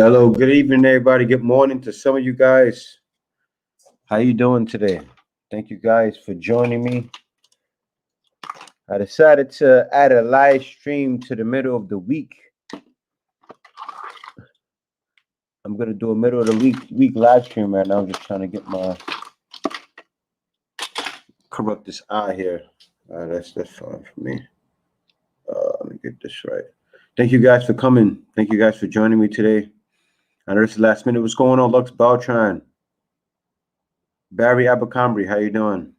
Hello, good evening, everybody. Good morning to some of you guys. How you doing today? Thank you guys for joining me. I decided to add a live stream to the middle of the week. I'm gonna do a middle of the week live stream right now. I'm just trying to get my corrupt this eye here. That's fine for me. Let me get this right. Thank you guys for coming. Thank you guys for joining me today. I know it's the last minute. What's going on, Lux Beltran? Barry Abercrombie, how you doing?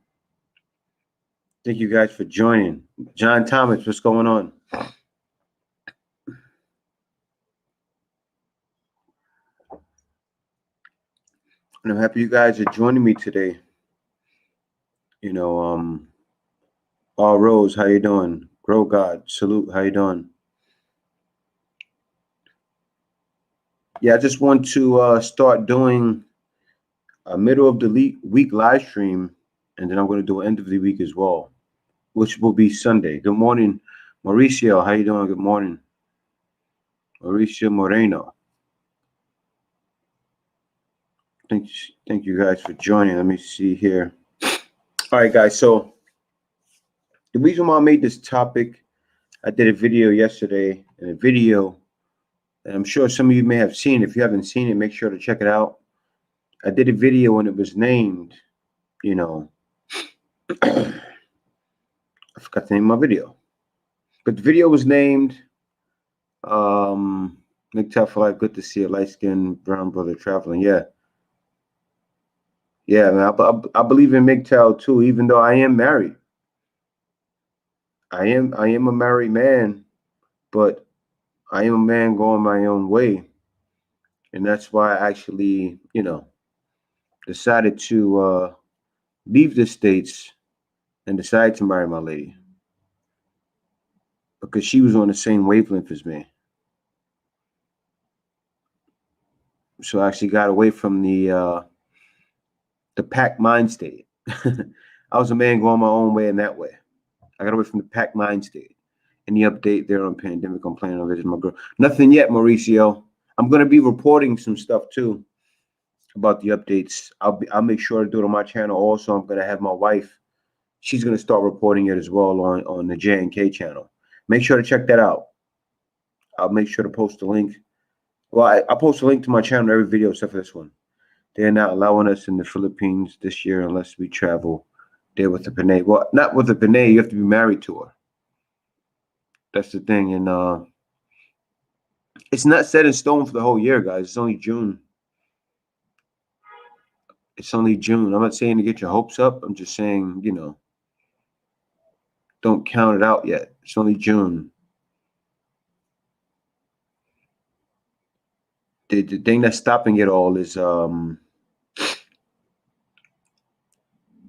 Thank you guys for joining. John Thomas, what's going on? And I'm happy you guys are joining me today. You know, All Rose, how you doing? Grow God, salute, how you doing? Yeah, I just want to start doing a middle of the week live stream, and then I'm going to do an end of the week as well, which will be Sunday. Good morning, Mauricio. How you doing? Good morning, Mauricio Moreno. Thank you guys for joining. Let me see here. All right, guys. So the reason why I made this topic, I did a video yesterday, and a video, and I'm sure some of you may have seen. If you haven't seen it, make sure to check it out. I did a video and it was named, I forgot the name of my video, but the video was named MGTOW for Life. Good to see a light-skinned brown brother traveling. Yeah, man. I believe in MGTOW too, even though I am married. I am a married man, but I am a man going my own way, and that's why I actually, decided to leave the States and decided to marry my lady because she was on the same wavelength as me. So I actually got away from the pack mind state. I was a man going my own way in that way. I got away from the pack mind state. Any update there on pandemic? I'm planning on visiting my girl. Nothing yet, Mauricio. I'm gonna be reporting some stuff too about the updates. I'll make sure to do it on my channel. Also, I'm gonna have my wife. She's gonna start reporting it as well on the J&K channel. Make sure to check that out. I'll make sure to post a link. Well, I post a link to my channel every video except for this one. They're not allowing us in the Philippines this year unless we travel there with the Panay. Well, not with the Panay. You have to be married to her. That's the thing. And it's not set in stone for the whole year, guys. It's only June. It's only June. I'm not saying to get your hopes up. I'm just saying, don't count it out yet. It's only June. The thing that's stopping it all is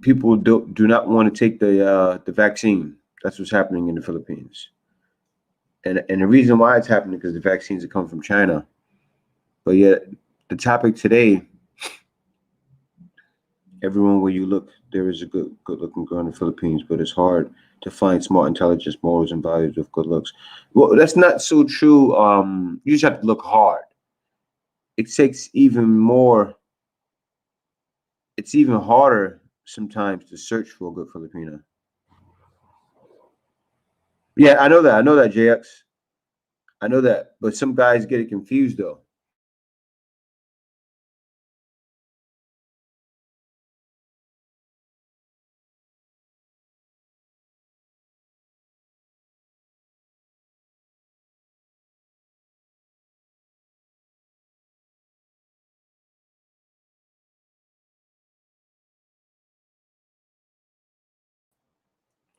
people do not want to take the vaccine. That's what's happening in the Philippines. And the reason why it's happening because the vaccines are coming from China. But yet the topic today, everyone where you look, there is a good looking girl in the Philippines, but it's hard to find smart intelligence, morals, and values with good looks. Well, that's not so true. You just have to look hard. It takes even more. It's even harder sometimes to search for a good Filipina. Yeah, I know that. I know that, JX. I know that. But some guys get it confused though.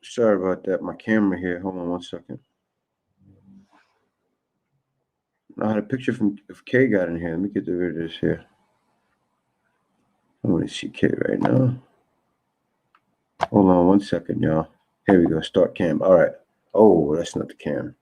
Sorry about that. My camera here. Hold on 1 second. I had a picture of K got in here. Let me get rid of this here. I want to see K right now. Hold on 1 second, y'all. Here we go. Start cam. All right. Oh, that's not the cam.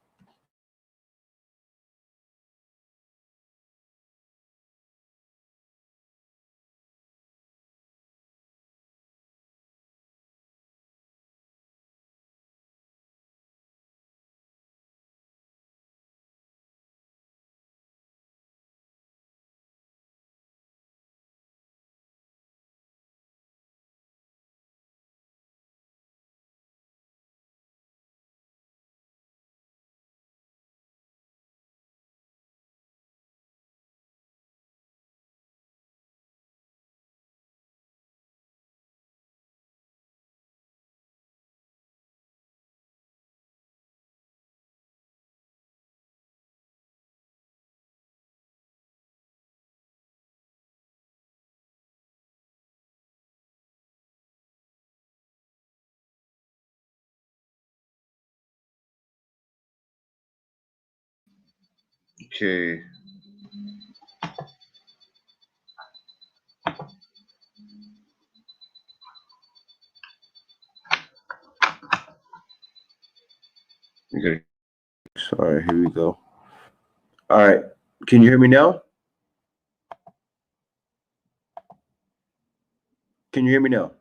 Okay. Okay. Sorry, here we go. All right. Can you hear me now? Can you hear me now?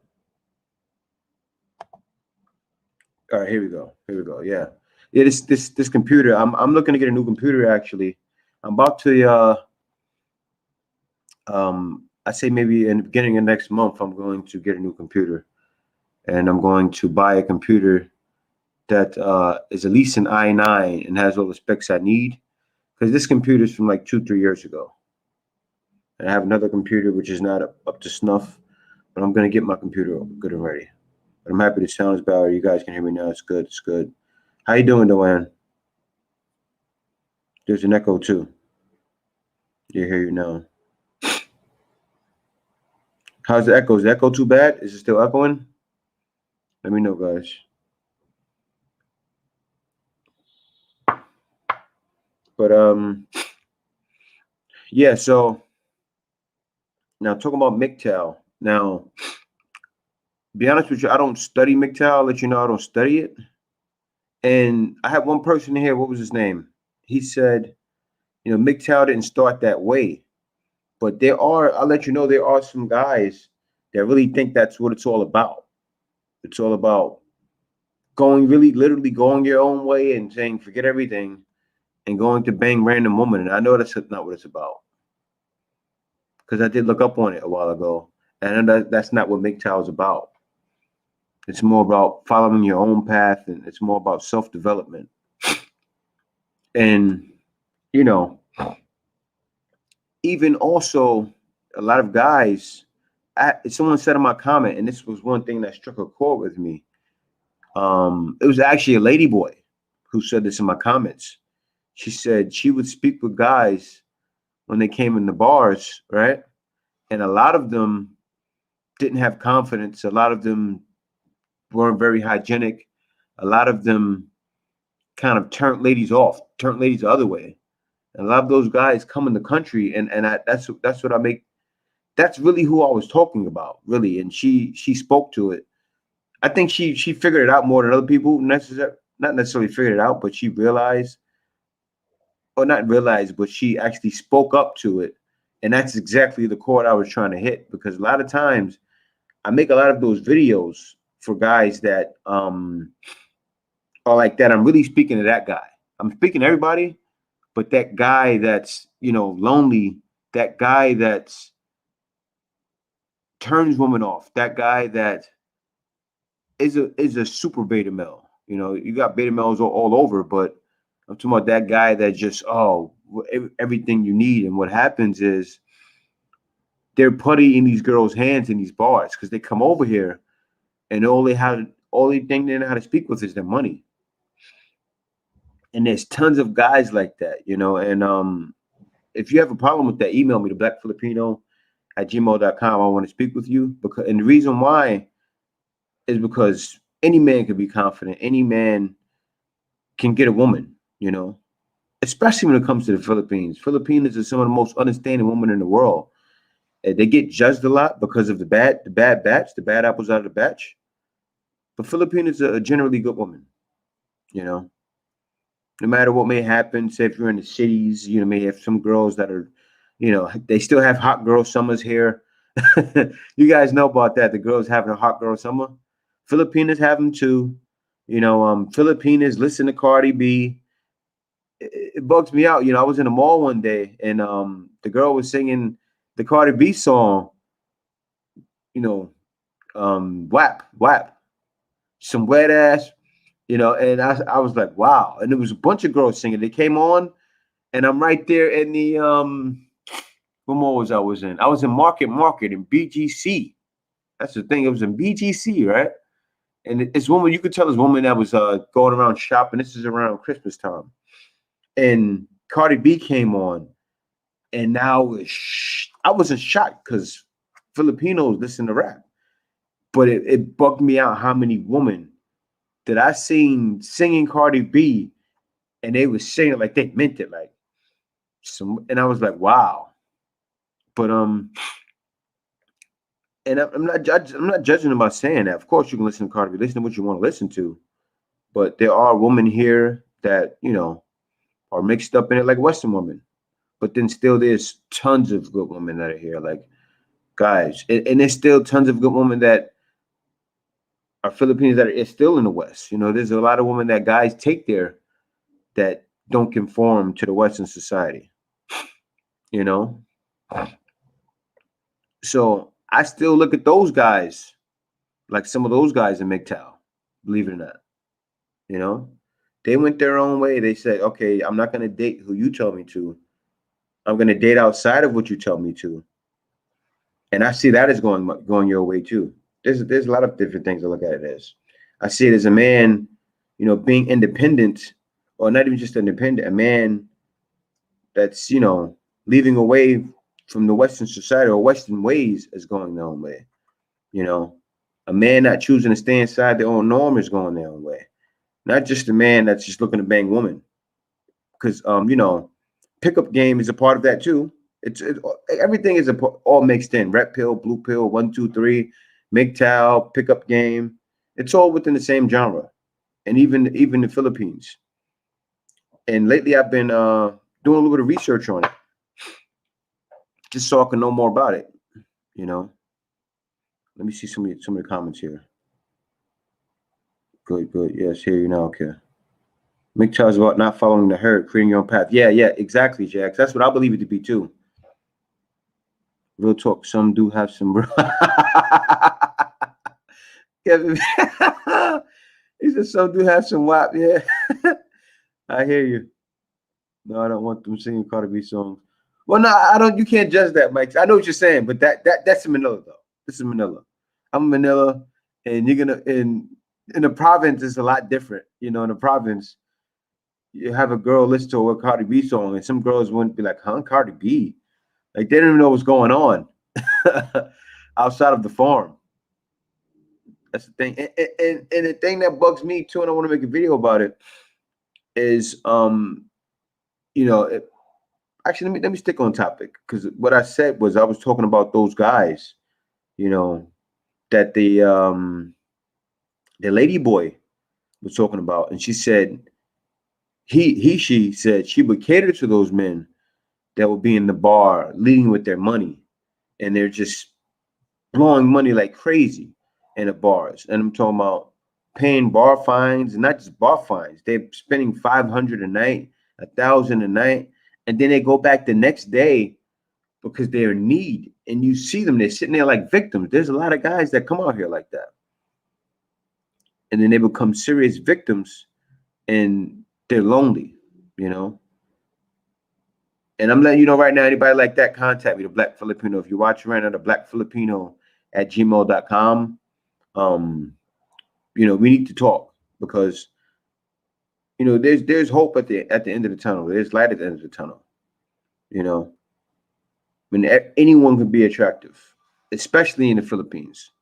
All right, here we go. Here we go. Yeah. Yeah, this computer. I'm looking to get a new computer actually. I'm about to I say maybe in the beginning of next month I'm going to get a new computer. And I'm going to buy a computer that is at least an i9 and has all the specs I need. Because this computer is from like 2, 3 years ago. And I have another computer which is not up to snuff, but I'm gonna get my computer good and ready. But I'm happy the sound is better. You guys can hear me now. It's good. It's good. How you doing, Dewan? There's an echo too. You hear you now. How's the echo? Is the echo too bad? Is it still echoing? Let me know, guys. But yeah. So now talking about MGTOW. Now, be honest with you, I don't study MGTOW. I'll let you know I don't study it. And I have one person here. What was his name? He said, MGTOW didn't start that way. But I'll let you know, there are some guys that really think that's what it's all about. It's all about literally going your own way and saying, forget everything and going to bang random woman. And I know that's not what it's about. Because I did look up on it a while ago. And that's not what MGTOW is about. It's more about following your own path, and it's more about self-development. And, you know, even also a lot of guys, someone said in my comment, and this was one thing that struck a chord with me. It was actually a lady boy who said this in my comments. She said she would speak with guys when they came in the bars, right? And a lot of them didn't have confidence. A lot of them weren't very hygienic. A lot of them kind of turned ladies off, turned ladies the other way. And a lot of those guys come in the country, and that's what I make. That's really who I was talking about, really. And she spoke to it. I think she figured it out more than other people. Not necessarily figured it out, but she realized, or not realized, but she actually spoke up to it. And that's exactly the chord I was trying to hit, because a lot of times I make a lot of those videos for guys that are like that. I'm really speaking to that guy. I'm speaking to everybody, but that guy that's, lonely, that guy that's turns women off, that guy that is a super beta male. You got beta males all over, but I'm talking about that guy that just everything you need. And what happens is they're putty in these girls' hands in these bars because they come over here and all they think they know how to speak with is their money. And there's tons of guys like that, and if you have a problem with that, email me to blackfilipino@gmail.com. I want to speak with you, and the reason why is because any man can be confident. Any man can get a woman, especially when it comes to the Philippines. Filipinos are some of the most understanding women in the world. They get judged a lot because of the bad batch, the bad apples out of the batch. But Filipinos are a generally good woman, you know. No matter what may happen, say if you're in the cities, may have some girls that are, they still have hot girl summers here. You guys know about that. The girls having a hot girl summer. Filipinos have them too. Filipinos listen to Cardi B. It bugs me out. I was in a mall one day and the girl was singing the Cardi B song, WAP, WAP, some wet ass, and I was like, wow. And there was a bunch of girls singing. They came on and I'm right there in the what mall was I was in? I was in Market in BGC. That's the thing. It was in BGC, right? And it's woman, you could tell this woman that was going around shopping. This is around Christmas time. And Cardi B came on. And now I wasn't shocked because Filipinos listen to rap. But it bugged me out how many women that I seen singing Cardi B and they was saying it like they meant it. Like And I was like, wow. But and I'm not judging about saying that. Of course, you can listen to Cardi B, listen to what you want to listen to. But there are women here that are mixed up in it, like Western women. But then still, there's tons of good women that are here, like guys, and there's still tons of good women that are Filipinos that are still in the West. There's a lot of women that guys take there that don't conform to the Western society. You know, so I still look at those guys like some of those guys in MGTOW. Believe it or not, you know, they went their own way. They said, "Okay, I'm not going to date who you tell me to. I'm going to date outside of what you tell me to." And I see that as going your way too. There's a lot of different things to look at it as. I see it as a man, being independent, or not even just independent, a man that's leaving away from the Western society or Western ways is going their own way. A man not choosing to stay inside their own norm is going their own way. Not just a man that's just looking to bang women, because pickup game is a part of that too. Everything is all mixed in. Red pill, blue pill, 1, 2, 3, MGTOW, pickup game. It's all within the same genre, and even the Philippines. And lately, I've been doing a little bit of research on it, just so I can know more about it. Let me see some of the comments here. Good. Yes, hear you now. Okay. MGTOW is about not following the herd, creating your own path. Yeah, exactly, Jax. That's what I believe it to be too. Real talk. Some do have some. Kevin, he said some do have some WAP. Yeah, I hear you. No, I don't want them singing Cardi B songs. Well, no, I don't. You can't judge that, Mike. I know what you're saying, but that's in Manila though. This is Manila. I'm in Manila, and you're gonna in the province it's a lot different. In the province, you have a girl listen to a Cardi B song, and some girls wouldn't be like, "Huh, Cardi B?" Like they don't even know what's going on outside of the farm. That's the thing, and the thing that bugs me too, and I want to make a video about it, is actually let me stick on topic, because what I said was I was talking about those guys, that the lady boy was talking about, and she said she said she would cater to those men that would be in the bar leading with their money, and they're just blowing money like crazy in the bars. And I'm talking about paying bar fines, and not just bar fines. They're spending 500 a night, 1,000 a night, and then they go back the next day because they're in need. And you see them, they're sitting there like victims. There's a lot of guys that come out here like that. And then they become serious victims, and they're lonely, And I'm letting you know right now, anybody like that, contact me, the Black Filipino. If you're watching right now, the Black Filipino at gmail.com. We need to talk, because there's hope at the end of the tunnel. There's light at the end of the tunnel. When anyone can be attractive, especially in the Philippines.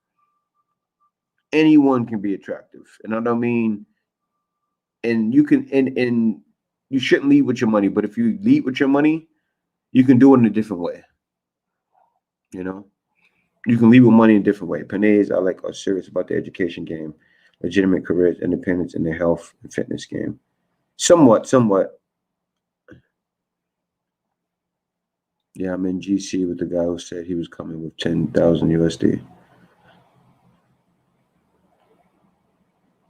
Anyone can be attractive, and I don't mean. And you can, and you shouldn't lead with your money, but if you lead with your money, you can do it in a different way. You can lead with money in a different way. Panays, are serious about the education game, legitimate careers, independence in their health and fitness game. Somewhat. Yeah, I'm in GC with the guy who said he was coming with 10,000 USD.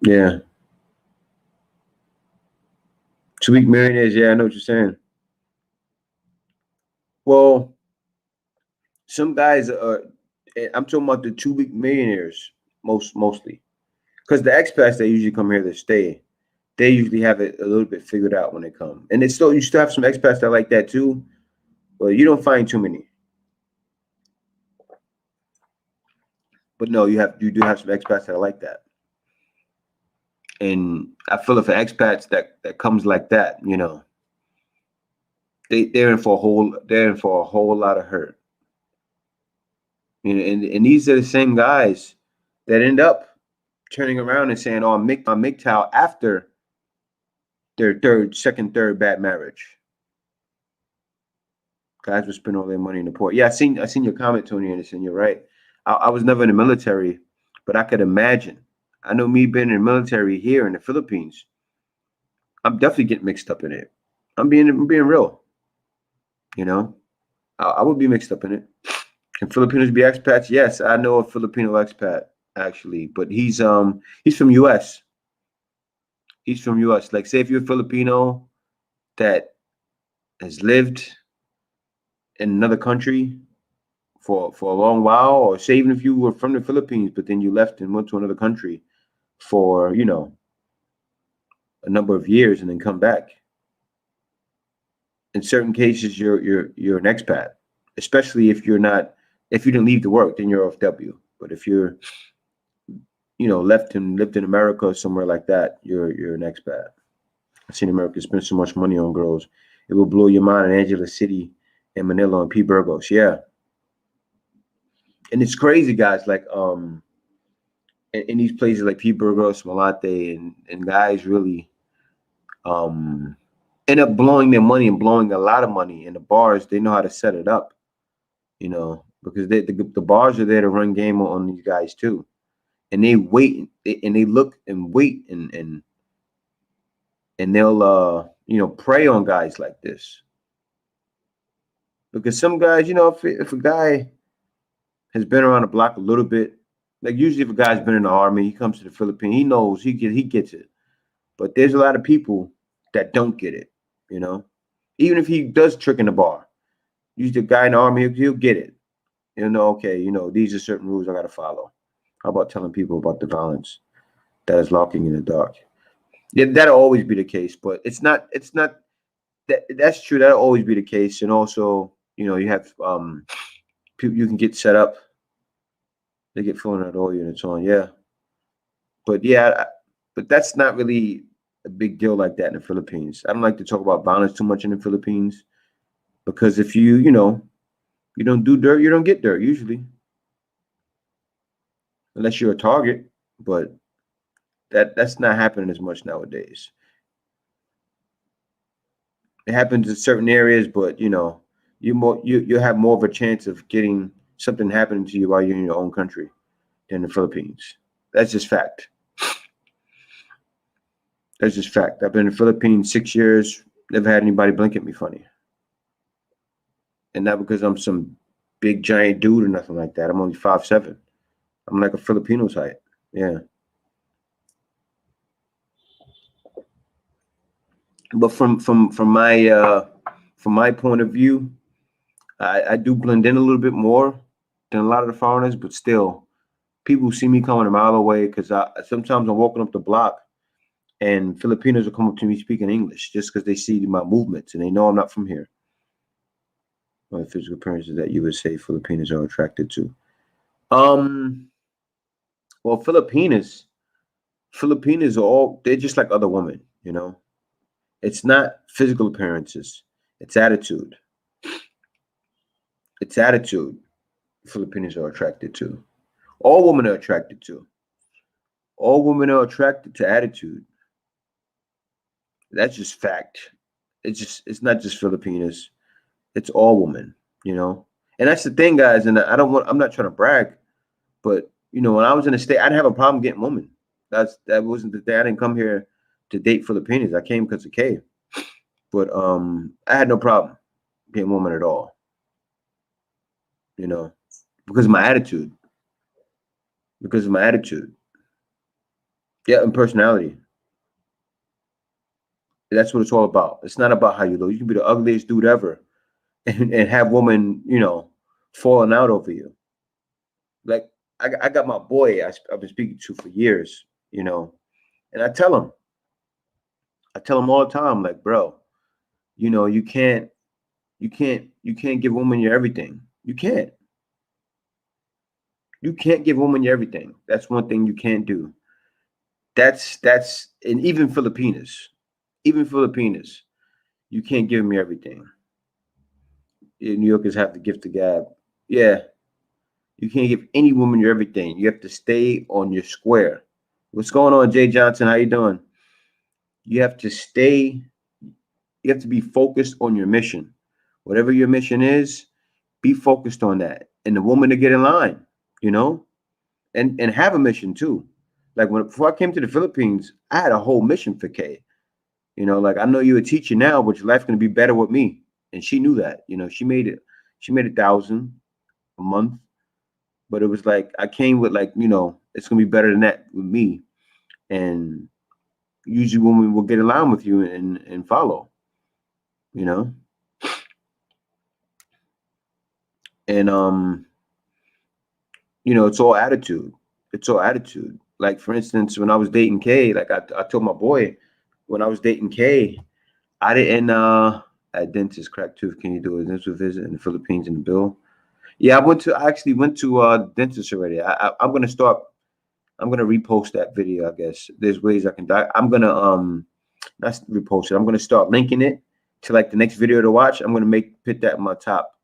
Yeah. 2-week millionaires. Yeah, I know what you're saying. Well, some guys are. I'm talking about the 2-week millionaires mostly, because the expats that usually come here to stay, they usually have it a little bit figured out when they come. And you still have some expats that like that too, but you don't find too many. But no, you do have some expats that are like that. And I feel if an expats that comes like that, they're in for a whole lot of hurt. And these are the same guys that end up turning around and saying, "Oh, I'm MGTOW," after their third bad marriage. Guys would spend all their money in the port. Yeah, I seen your comment, Tony Anderson. You're right. I was never in the military, but I could imagine. I know me being in the military here in the Philippines, I'm definitely getting mixed up in it. I'm being real. You know, I would be mixed up in it. Can Filipinos be expats? Yes, I know a Filipino expat actually, but he's from US. He's from US. Like say if you're a Filipino that has lived in another country for a long while, or say even if you were from the Philippines, but then you left and went to another country for, a number of years and then come back. In certain cases you're an expat, especially if you didn't leave to work, then you're OFW. But if you're left and lived in America or somewhere like that, you're an expat. I've seen America spend so much money on girls. It will blow your mind in Angela City and Manila and P. Burgos. Yeah. And it's crazy, guys. Like in these places like P. Burgos, Malate, and guys really um end up blowing their money and blowing a lot of money in the bars. They know how to set it up, because the bars are there to run game on these guys too. And they wait and they look and wait and they'll prey on guys like this. Because some guys, if a guy has been around the block a little bit, like usually if a guy's been in the army, he comes to the Philippines, he knows he gets it. But there's a lot of people that don't get it, you know. Even if he does trick in the bar, usually the guy in the army, he'll get it. He'll know, okay, these are certain rules I gotta follow. How about telling people about the violence that is lurking in the dark? Yeah, that'll always be the case, but it's not that's true. That'll always be the case. And also, you have people you can get set up. They get filling out all units on, yeah. But yeah, but that's not really a big deal like that in the Philippines. I don't like to talk about violence too much in the Philippines because if you don't do dirt, you don't get dirt usually, unless you're a target. But that's not happening as much nowadays. It happens in certain areas, but you have more of a chance of getting something happening to you while you're in your own country than the Philippines. That's just fact. That's just fact. I've been in the Philippines 6 years, never had anybody blink at me funny. And not because I'm some big giant dude or nothing like that. I'm only 5'7". I'm like a Filipino's height. Yeah. But from my point of view, I do blend in a little bit more than a lot of the foreigners, but still, people see me coming a mile away because sometimes I'm walking up the block and Filipinos will come up to me speaking English just because they see my movements and they know I'm not from here. One of the physical appearances that you would say Filipinos are attracted to. Well, Filipinas are they're just like other women, It's not physical appearances, it's attitude. It's attitude Filipinos are attracted to. All women are attracted to. All women are attracted to attitude. That's just fact. It's not just Filipinas. It's all women, And that's the thing, guys. And I'm not trying to brag, but when I was in the state, I didn't have a problem getting women. That wasn't the thing. I didn't come here to date Filipinas. I came because of Kay. But I had no problem getting women at all. Because of my attitude. Because of my attitude. Yeah, and personality. That's what it's all about. It's not about how you look. You can be the ugliest dude ever and have women, falling out over you. Like I got my boy I've been speaking to for years, and I tell him all the time, like, bro, you can't give women your everything. You can't. You can't give women your everything. That's one thing you can't do. That's and even Filipinas, you can't give me everything. New Yorkers have the gift of gab. Yeah, you can't give any woman your everything. You have to stay on your square. What's going on, Jay Johnson? How you doing? You have to stay. You have to be focused on your mission. Whatever your mission is, be focused on that. And the woman to get in line, you know, and have a mission too. Like before I came to the Philippines, I had a whole mission for Kay. You know, like I know you're a teacher now, but your life's gonna be better with me. And she knew that. You know, she made it. She made 1,000 a month, but it was like I came with like, you know, it's gonna be better than that with me. And usually women will get along with you and follow. You know, and you know, it's all attitude. It's all attitude. Like for instance, when I was dating Kay, like I told my boy when I was dating Kay, I didn't at dentist crack tooth. Can you do a dental visit in the Philippines in the bill? Yeah, I actually went to dentist already. I'm gonna start. I'm gonna repost that video. I guess there's ways I can die. I'm gonna not repost it. I'm gonna start linking it to like the next video to watch. I'm gonna put that in my top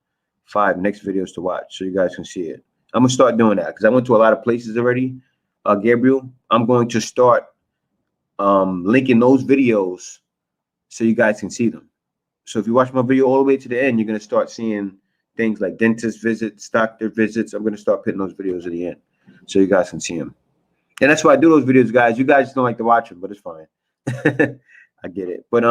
5 next videos to watch so you guys can see it. I'm gonna start doing that because I went to a lot of places already. Gabriel, I'm going to start linking those videos so you guys can see them. So if you watch my video all the way to the end, you're gonna start seeing things like dentist visits, doctor visits. I'm gonna start putting those videos at the end so you guys can see them. And that's why I do those videos, guys. You guys don't like to watch them, but it's fine. I get it. But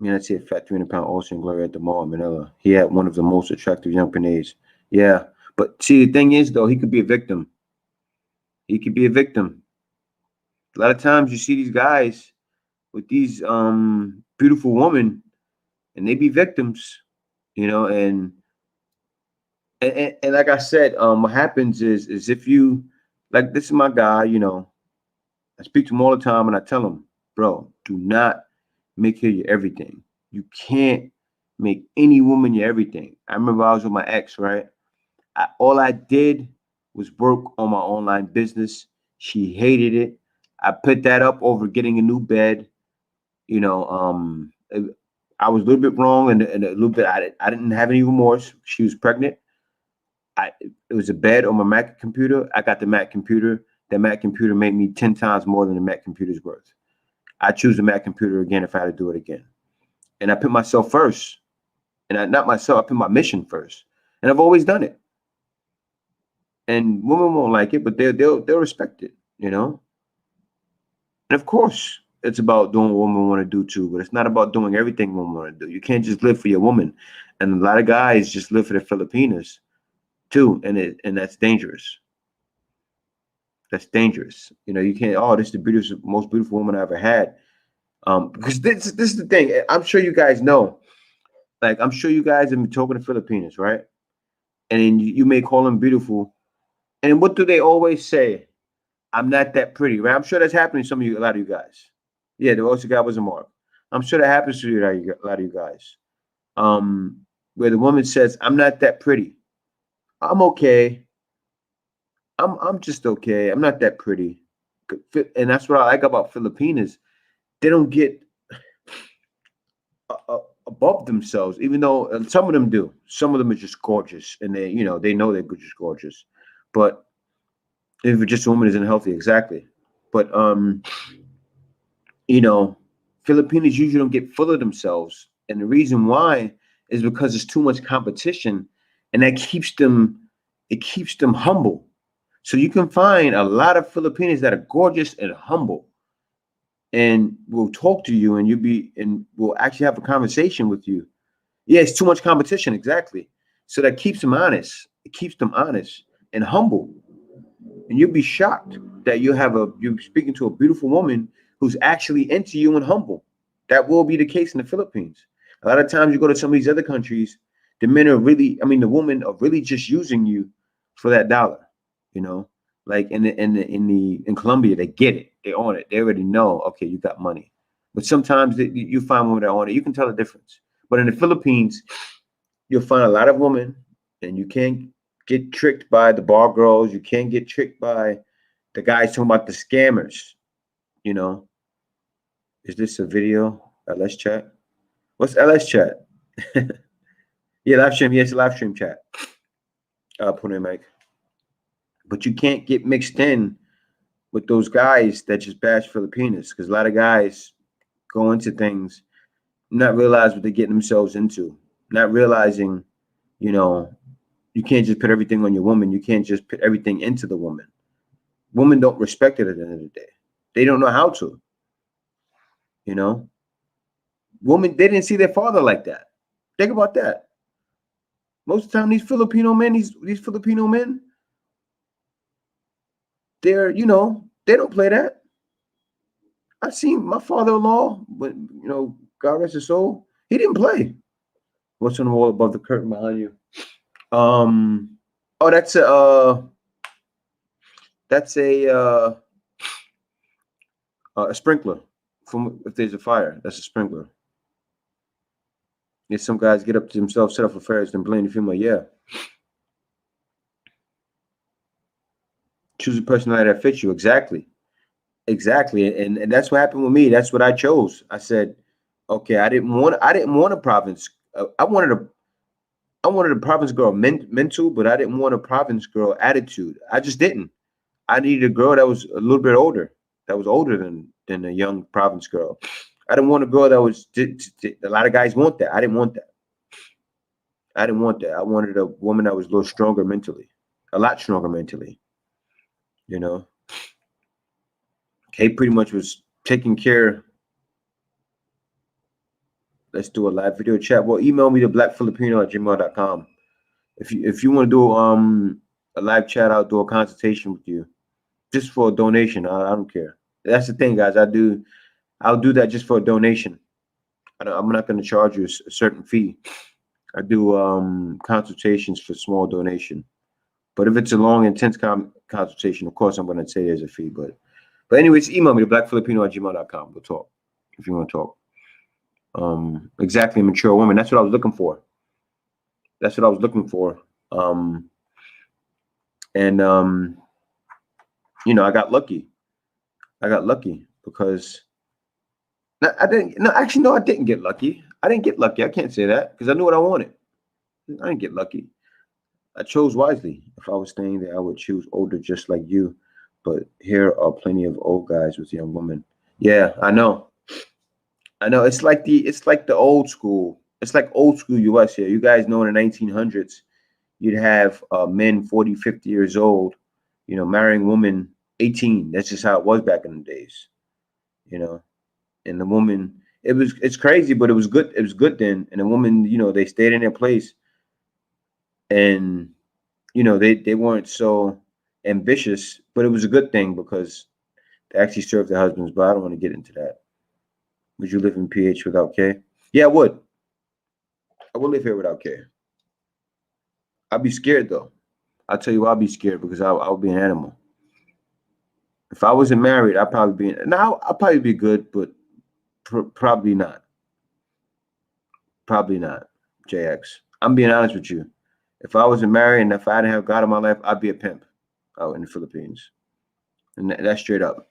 yeah, I see a fat 300-pound Austrian Glory at the mall in Manila. He had one of the most attractive young Panays. Yeah, but see, the thing is, though, he could be a victim. He could be a victim. A lot of times, you see these guys with these beautiful women, and they be victims, you know. And like I said, what happens is if you like, this is my guy, you know. I speak to him all the time, and I tell him, bro, do not make her your everything. You can't make any woman your everything. I remember I was with my ex, right? All I did was work on my online business. She hated it. I put that up over getting a new bed. You know, I was a little bit wrong and a little bit. I didn't have any remorse. She was pregnant. It was a bed on my Mac computer. I got the Mac computer. The Mac computer made me 10 times more than the Mac computer's worth. I choose the Mac computer again if I had to do it again. And I put myself first. And not myself, I put my mission first. And I've always done it. And women won't like it, but they'll respect it, you know? And of course, it's about doing what women want to do too, but it's not about doing everything women want to do. You can't just live for your woman. And a lot of guys just live for the Filipinas too, and that's dangerous. That's dangerous. You know, you can't, oh, this is the most beautiful woman I ever had. Because this is the thing. I'm sure you guys know. Like, I'm sure you guys have been talking to Filipinas, right? And then you may call them beautiful. And what do they always say? I'm not that pretty, right? I'm sure that's happening to a lot of you guys. Yeah, the also guy was a mark. I'm sure that happens to a lot of you guys. Where the woman says, I'm not that pretty. I'm okay. I'm just okay. I'm not that pretty. And that's what I like about Filipinas. They don't get above themselves, even though some of them do. Some of them are just gorgeous, and they know they're just gorgeous. But if just a woman isn't healthy, exactly. But you know, Filipinos usually don't get full of themselves, and the reason why is because there's too much competition, and that keeps them humble. So you can find a lot of Filipinos that are gorgeous and humble, and will talk to you, and will actually have a conversation with you. Yeah, it's too much competition, exactly. So that keeps them honest. It keeps them honest and humble. And you'll be shocked that you're speaking to a beautiful woman who's actually into you and humble. That will be the case in the Philippines. A lot of times you go to some of these other countries, the women are really just using you for that dollar. You know, like in Colombia, they get it, they own it, they already know. Okay, you got money. But sometimes you find women that own it. You can tell the difference. But in the Philippines, you'll find a lot of women, and you can't get tricked by the bar girls. You can't get tricked by the guys talking about the scammers. You know, is this a video? LS chat? What's LS chat? Yeah, live stream. Yes, live stream chat. Put in mic. But you can't get mixed in with those guys that just bash Filipinas, because a lot of guys go into things not realize what they're getting themselves into, not realizing, you know, you can't just put everything on your woman. You can't just put everything into the woman. Women don't respect it at the end of the day. They don't know how to, you know. Women, they didn't see their father like that. Think about that. Most of the time, these Filipino men, these Filipino men, they're, they don't play that. I've seen my father-in-law, but God rest his soul, he didn't play. What's on the wall above the curtain behind you? Oh, that's a sprinkler. From if there's a fire, that's a sprinkler. If some guys get up to themselves, set up for fires, then blame the female. Yeah, choose a personality that fits you. Exactly, and that's what happened with me. That's what I chose. I said, okay, I didn't want a province. I wanted a province girl mental, but I didn't want a province girl attitude. I just didn't. I needed a girl that was a little bit older, than a young province girl. I didn't want a girl that was. A lot of guys want that. I didn't want that. I didn't want that. I wanted a woman that was a little stronger mentally, a lot stronger mentally. You know, Kate pretty much was taking care. Let's do a live video chat. Well, email me to blackfilipino@gmail.com. If you want to do a live chat, I'll do a consultation with you just for a donation. I don't care. That's the thing, guys. I'll do that just for a donation. I'm not going to charge you a certain fee. I do consultations for small donation. But if it's a long, intense consultation, of course, I'm going to say there's a fee. But anyways, email me to blackfilipino@gmail.com. We'll talk if you want to talk. Exactly, a mature woman. That's what I was looking for. That's what I was looking for. And I got lucky. I got lucky because no, I didn't. No, actually, no, I didn't get lucky. I didn't get lucky. I can't say that because I knew what I wanted. I didn't get lucky. I chose wisely. If I was staying there, I would choose older, just like you. But here are plenty of old guys with young women. Yeah, I know. I know. It's like the old school. It's like old school US here. You guys know in the 1900s, you'd have men 40, 50 years old, marrying women 18. That's just how it was back in the days, you know. And the woman, it's crazy, but it was good. It was good then. And the woman, they stayed in their place, and they weren't so ambitious, but it was a good thing because they actually served their husbands. But I don't want to get into that. Would you live in PH without K? Yeah, I would. I would live here without K. I'd be scared though. I'll tell you why I'd be scared because I would be an animal. If I wasn't married, I'd probably be now. I'd probably be good, but probably not. Probably not. JX. I'm being honest with you. If I wasn't married and if I didn't have God in my life, I'd be a pimp out in the Philippines, and that's straight up.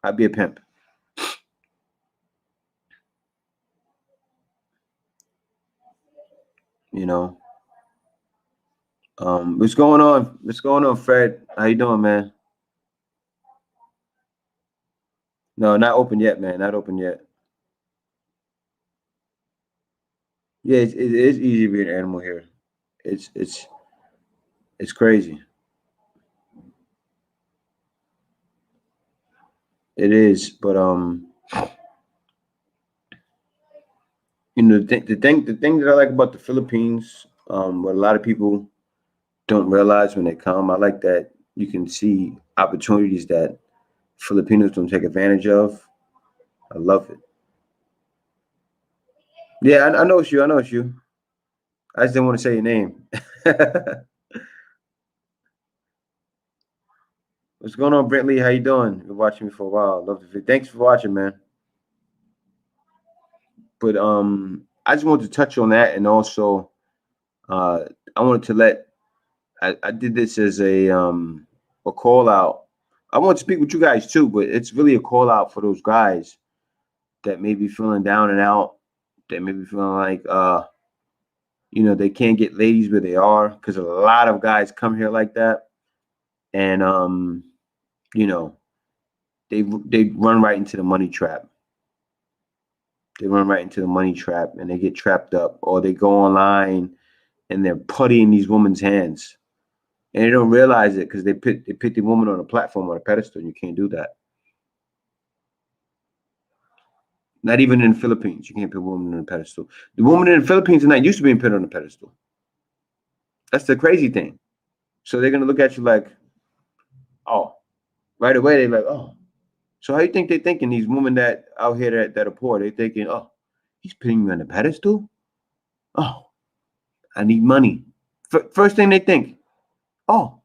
I'd be a pimp. You know. What's going on? What's going on, Fred? How you doing, man? No, not open yet, man. Not open yet. Yeah, it is easy to be an animal here. It's crazy. It is, but the thing that I like about the Philippines, what a lot of people don't realize when they come, I like that you can see opportunities that Filipinos don't take advantage of. I love it. Yeah, I know it's you. I know it's you. I just didn't want to say your name. What's going on, Brentley? How you doing? Been watching me for a while. Love the video. Thanks for watching, man. But I just wanted to touch on that, and also uh, I wanted to let I did this as a call out. I want to speak with you guys too, but it's really a call out for those guys that may be feeling down and out, that may be feeling like they can't get ladies where they are, because a lot of guys come here like that, and you know they run right into the money trap. They run right into the money trap and they get trapped up, or they go online and they're putting these women's hands. And they don't realize it because they put the woman on a platform, on a pedestal, and you can't do that. Not even in the Philippines, you can't put a woman on a pedestal. The woman in the Philippines are not used to being put on a pedestal. That's the crazy thing. So they're gonna look at you like, oh, right away they're like, oh. So how you think they're thinking? These women that out here that are poor, they're thinking, oh, he's putting me on a pedestal. Oh, I need money. First thing they think, oh,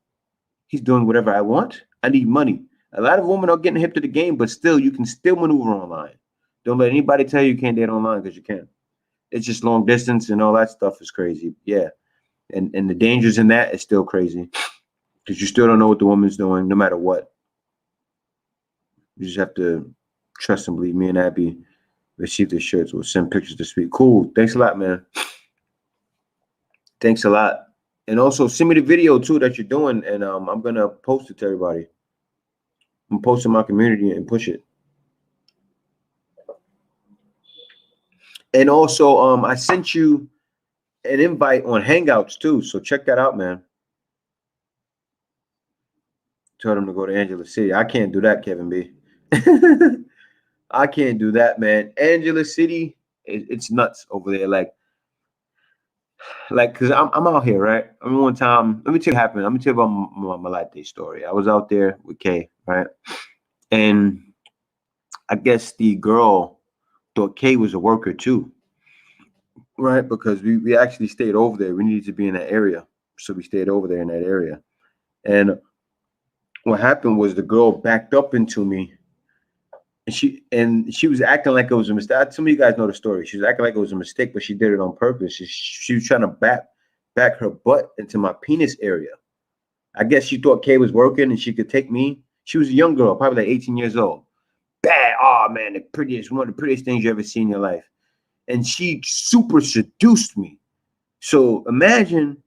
he's doing whatever I want. I need money. A lot of women are getting hip to the game, but still, you can still maneuver online. Don't let anybody tell you can't date online, because you can. It's just long distance and all that stuff is crazy. Yeah. And the dangers in that is still crazy, because you still don't know what the woman's doing, no matter what. You just have to trust and believe. Me and Abby received the shirts. We'll send pictures this week. Cool. Thanks a lot, man. Thanks a lot. And also send me the video too that you're doing, and I'm gonna post it to everybody. I'm posting my community and push it. And also, I sent you an invite on Hangouts too, so check that out, man. Tell them to go to Angela City. I can't do that, Kevin B. I can't do that, man. Angela City, it's nuts over there. Cause I'm out here, right? I mean, one time, let me tell you what happened. Let me tell you about my life day story. I was out there with Kay, right? And I guess the girl thought Kay was a worker too, right? Because we actually stayed over there. We needed to be in that area. So we stayed over there in that area. And what happened was the girl backed up into me, and she was acting like it was a mistake. Some of you guys know the story. She was acting like it was a mistake, but she did it on purpose. She was trying to back her butt into my penis area. I guess she thought Kay was working and she could take me. She was a young girl, probably like 18 years old. Bad. Oh man, one of the prettiest things you ever seen in your life. And she super seduced me. So imagine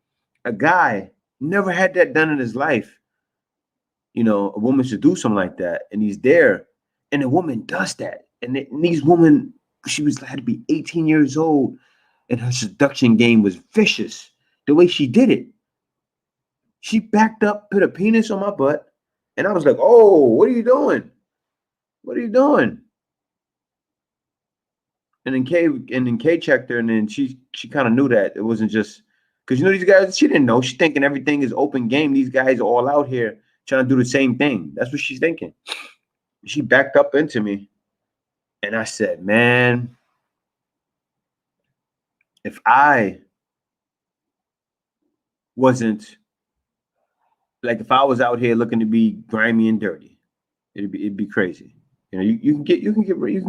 a guy never had that done in his life. You know, a woman should do something like that, and he's there, and a woman does that. And these women, she had to be 18 years old, and her seduction game was vicious. The way she did it, she backed up, put a penis on my butt, and I was like, "Oh, what are you doing? What are you doing?" And then Kay checked her, and then she kind of knew that it wasn't just because these guys. She didn't know. She's thinking everything is open game. These guys are all out here trying to do the same thing. That's what she's thinking. She backed up into me, and I said, "Man, if I wasn't if I was out here looking to be grimy and dirty, it'd be crazy. You know, you can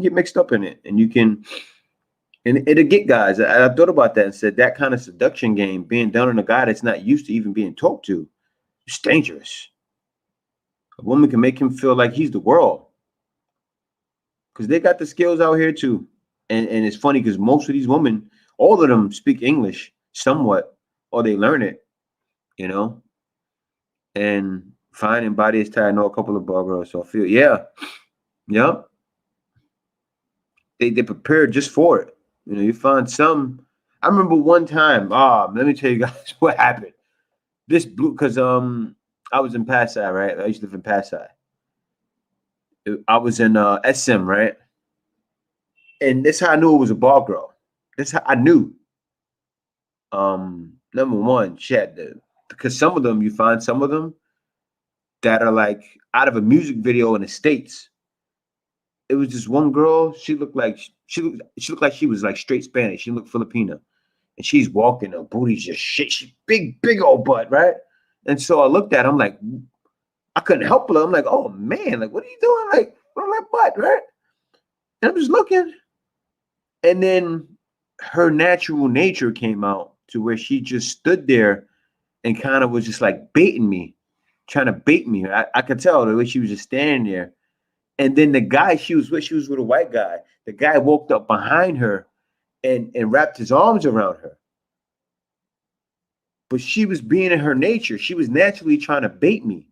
get mixed up in it, and you can." And it'll get guys. I thought about that and said that kind of seduction game being done on a guy that's not used to even being talked to, it's dangerous. A woman can make him feel like he's the world, because they got the skills out here too. And it's funny because most of these women, all of them speak English somewhat, or they learn it, you know. And fine and body is tight. I know a couple of bar girls, so I feel yeah. They prepared just for it. You know, you find some. I remember one time. Let me tell you guys what happened. This blue, because I was in Pasay, right? I used to live in Pasay. I was in SM, right? And that's how I knew it was a bar girl. That's how I knew. Number one, she had because some of them, you find some of them that are like out of a music video in the States. It was just one girl. She looked like she looked like she was like straight Spanish. She looked Filipina, and she's walking. Her booty's just shit. She's big old butt, right? And so I looked at her. I'm like, I couldn't help her. I'm like, oh man, like what are you doing? Like, on that butt, right? And I'm just looking, and then her natural nature came out to where she just stood there and kind of was just like baiting me, trying to bait me. I could tell the way she was just standing there. And then the guy she was with a white guy. The guy walked up behind her and wrapped his arms around her. But she was being in her nature. She was naturally trying to bait me,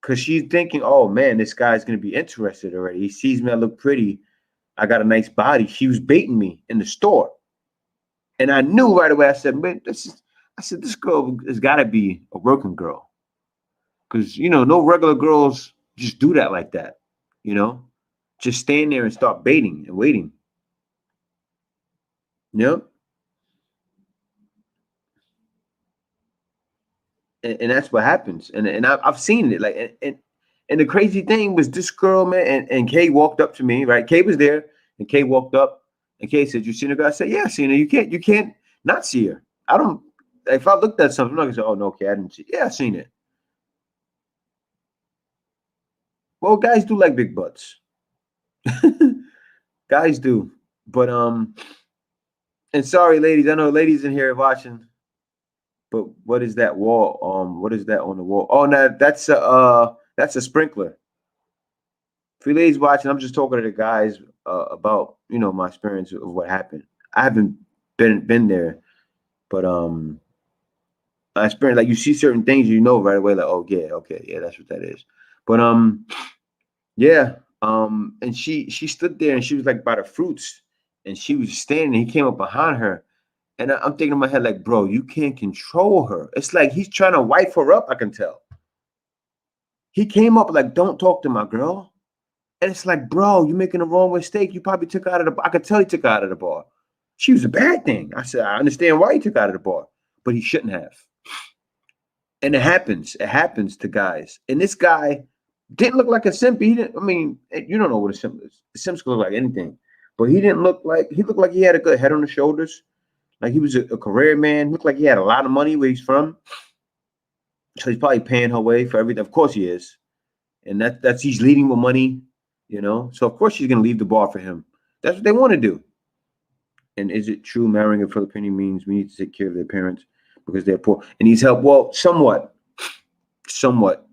because she's thinking, oh man, this guy's going to be interested already. He sees me, I look pretty. I got a nice body. She was baiting me in the store. And I knew right away, I said, man, this girl has got to be a working girl. Because, no regular girls just do that like that, just stand there and start baiting and waiting. Yep. And that's what happens. And I've seen it. Like, and the crazy thing was this girl, man, and Kay walked up to me, right? Kay was there, and Kay walked up, and Kay said, "You seen her?" I said, "Yeah, I seen her. You can't not see her. I don't. If I looked at something, I'm not gonna say, oh no, okay, I didn't see. Yeah, I seen it. Well, guys do like big butts. Guys do, but and sorry, ladies, I know ladies in here watching, but what is that wall? What is that on the wall? Oh, no, that's a sprinkler. For you ladies watching, I'm just talking to the guys about my experience of what happened. I haven't been there, but I experienced, like, you see certain things, right away, like, oh yeah, okay, yeah, that's what that is. But yeah, and she stood there and she was like by the fruits, and she was standing. And he came up behind her, and I'm thinking in my head like, bro, you can't control her. It's like he's trying to wipe her up. I can tell. He came up like, don't talk to my girl. And it's like, bro, you're making the wrong mistake. You probably took her out of the. I could tell he took her out of the bar. She was a bad thing. I said, I understand why he took her out of the bar, but he shouldn't have. And it happens. It happens to guys. And this guy didn't look like a simp. He didn't. I mean, you don't know what a simp is. A simp could look like anything, but he didn't look like. He looked like he had a good head on the shoulders. Like he was a career man. Looked like he had a lot of money where he's from. So he's probably paying her way for everything. Of course he is. And that's he's leading with money. So of course she's gonna leave the bar for him. That's what they want to do. And is it true marrying a Filipino means we need to take care of their parents because they're poor and needs help? Well, somewhat, somewhat,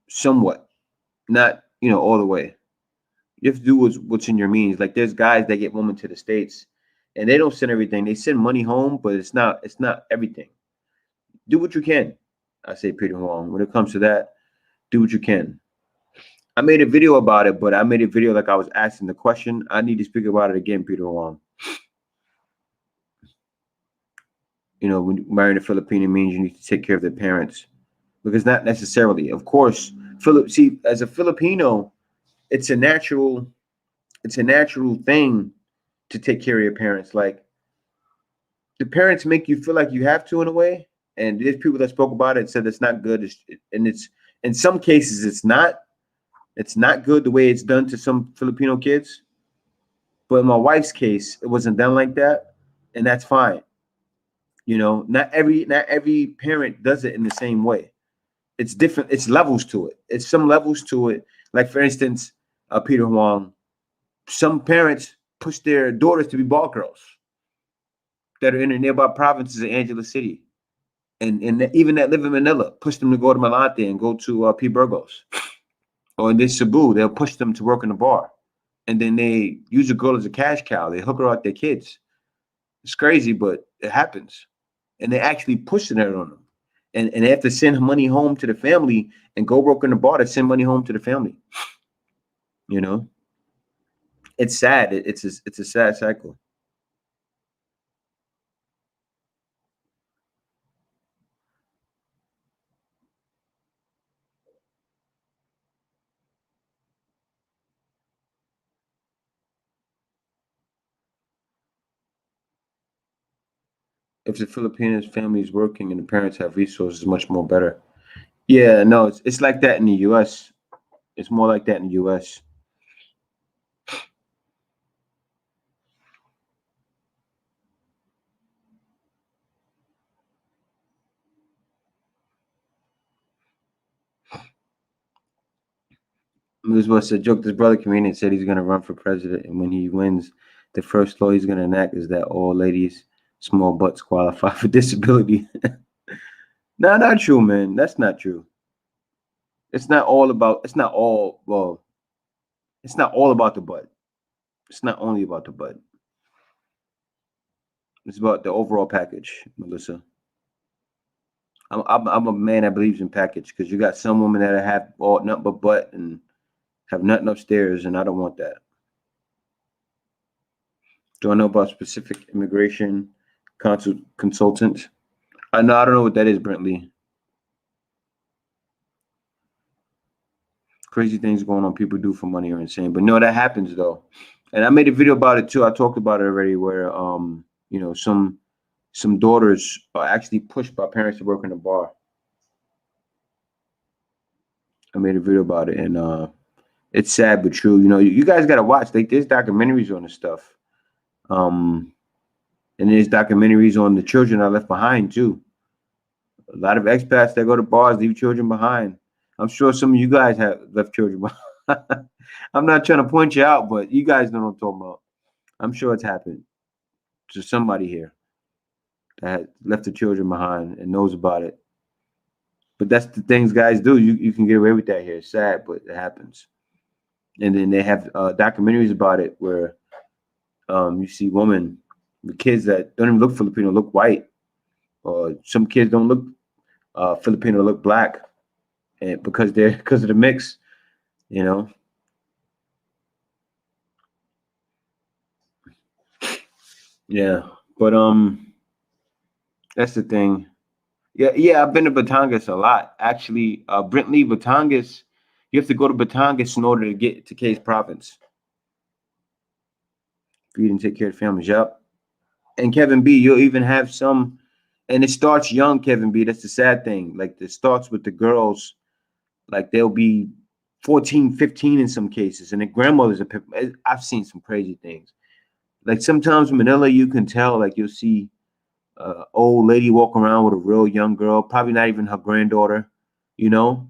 somewhat. Not all the way. You have to do what's in your means. Like there's guys that get women to the States and they don't send everything. They send money home, but it's not everything. Do what you can. I say pretty wrong. When it comes to that, do what you can. I made a video about it, but I made a video like I was asking the question. I need to speak about it again, Peter Wong. When marrying a Filipino means you need to take care of their parents. Because not necessarily. Of course, see, as a Filipino, it's a natural thing to take care of your parents. Like the parents make you feel like you have to in a way. And there's people that spoke about it said it's not good. And it's in some cases it's not. It's not good the way it's done to some Filipino kids. But in my wife's case, it wasn't done like that, and that's fine. Not every parent does it in the same way. It's different. It's levels to it. It's some levels to it. Like for instance, Peter Huang, some parents push their daughters to be ball girls that are in the nearby provinces of Angela City, and even that live in Manila, push them to go to Malate and go to P. Burgos, or in this Cebu, they'll push them to work in the bar, and then they use a girl as a cash cow. They hook her out their kids. It's crazy, but it happens, and they're actually pushing it on them. And they have to send money home to the family and go work in the bar to send money home to the family. You know, it's sad. It's a sad cycle. If the Filipinos family is working and the parents have resources, much more better. Yeah, no, it's like that in the U.S. It's more like that in the U.S. This was a joke. This brother comedian said he's going to run for president, and when he wins, the first law he's going to enact is that all ladies, small butts qualify for disability. No, not true, man. That's not true. It's not all about. It's not all. Well, it's not all about the butt. It's not only about the butt. It's about the overall package, Melissa. I'm a man that believes in package because you got some women that have all nothing but butt, and have nothing upstairs, and I don't want that. Do I know about specific immigration consultants? I know. I don't know what that is, Brentley. Crazy things going on people do for money are insane. But no, that happens though. And I made a video about it too. I talked about it already where some daughters are actually pushed by parents to work in a bar. I made a video about it, and it's sad but true. You guys gotta watch. Like, there's documentaries on this stuff. And there's documentaries on the children I left behind too. A lot of expats that go to bars leave children behind. I'm sure some of you guys have left children behind. I'm not trying to point you out, but you guys know what I'm talking about. I'm sure it's happened to somebody here that left the children behind and knows about it. But that's the things guys do. You can get away with that here. It's sad, but it happens. And then they have documentaries about it where you see women with kids that don't even look Filipino, look white, or some kids don't look Filipino, look black, and because of the mix, you know. Yeah, but that's the thing. Yeah, I've been to Batangas a lot. Actually, Brentley, Batangas, you have to go to Batangas in order to get to Case Province. Feed and take care of families. Yep. And Kevin B, you'll even have some, and it starts young, Kevin B. That's the sad thing. Like, it starts with the girls, like they'll be 14, 15 in some cases, and the grandmothers are. I've seen some crazy things. Like, sometimes in Manila, you can tell, like, you'll see old lady walk around with a real young girl, probably not even her granddaughter, you know,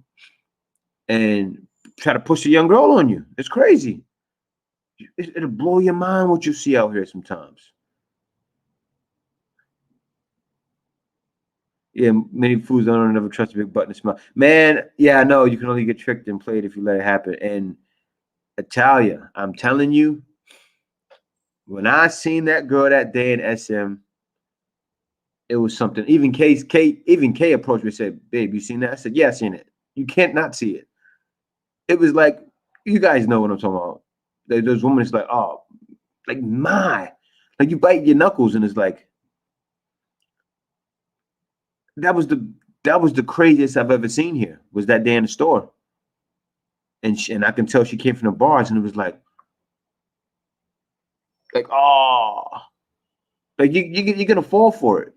and try to push a young girl on you. It's crazy. It'll blow your mind what you see out here sometimes. Yeah, many fools don't never trust a big button to smile. Man, yeah, I know you can only get tricked and played if you let it happen. And Italia, I'm telling you, when I seen that girl that day in SM, it was something. Even K approached me and said, "Babe, you seen that?" I said, "Yeah, I seen it. You can't not see it." It was like, you guys know what I'm talking about. Those women, it's like, oh, like like you bite your knuckles, and it's like that was the craziest I've ever seen here. Was that day in the store, and I can tell she came from the bars, and it was like oh, like you're gonna fall for it.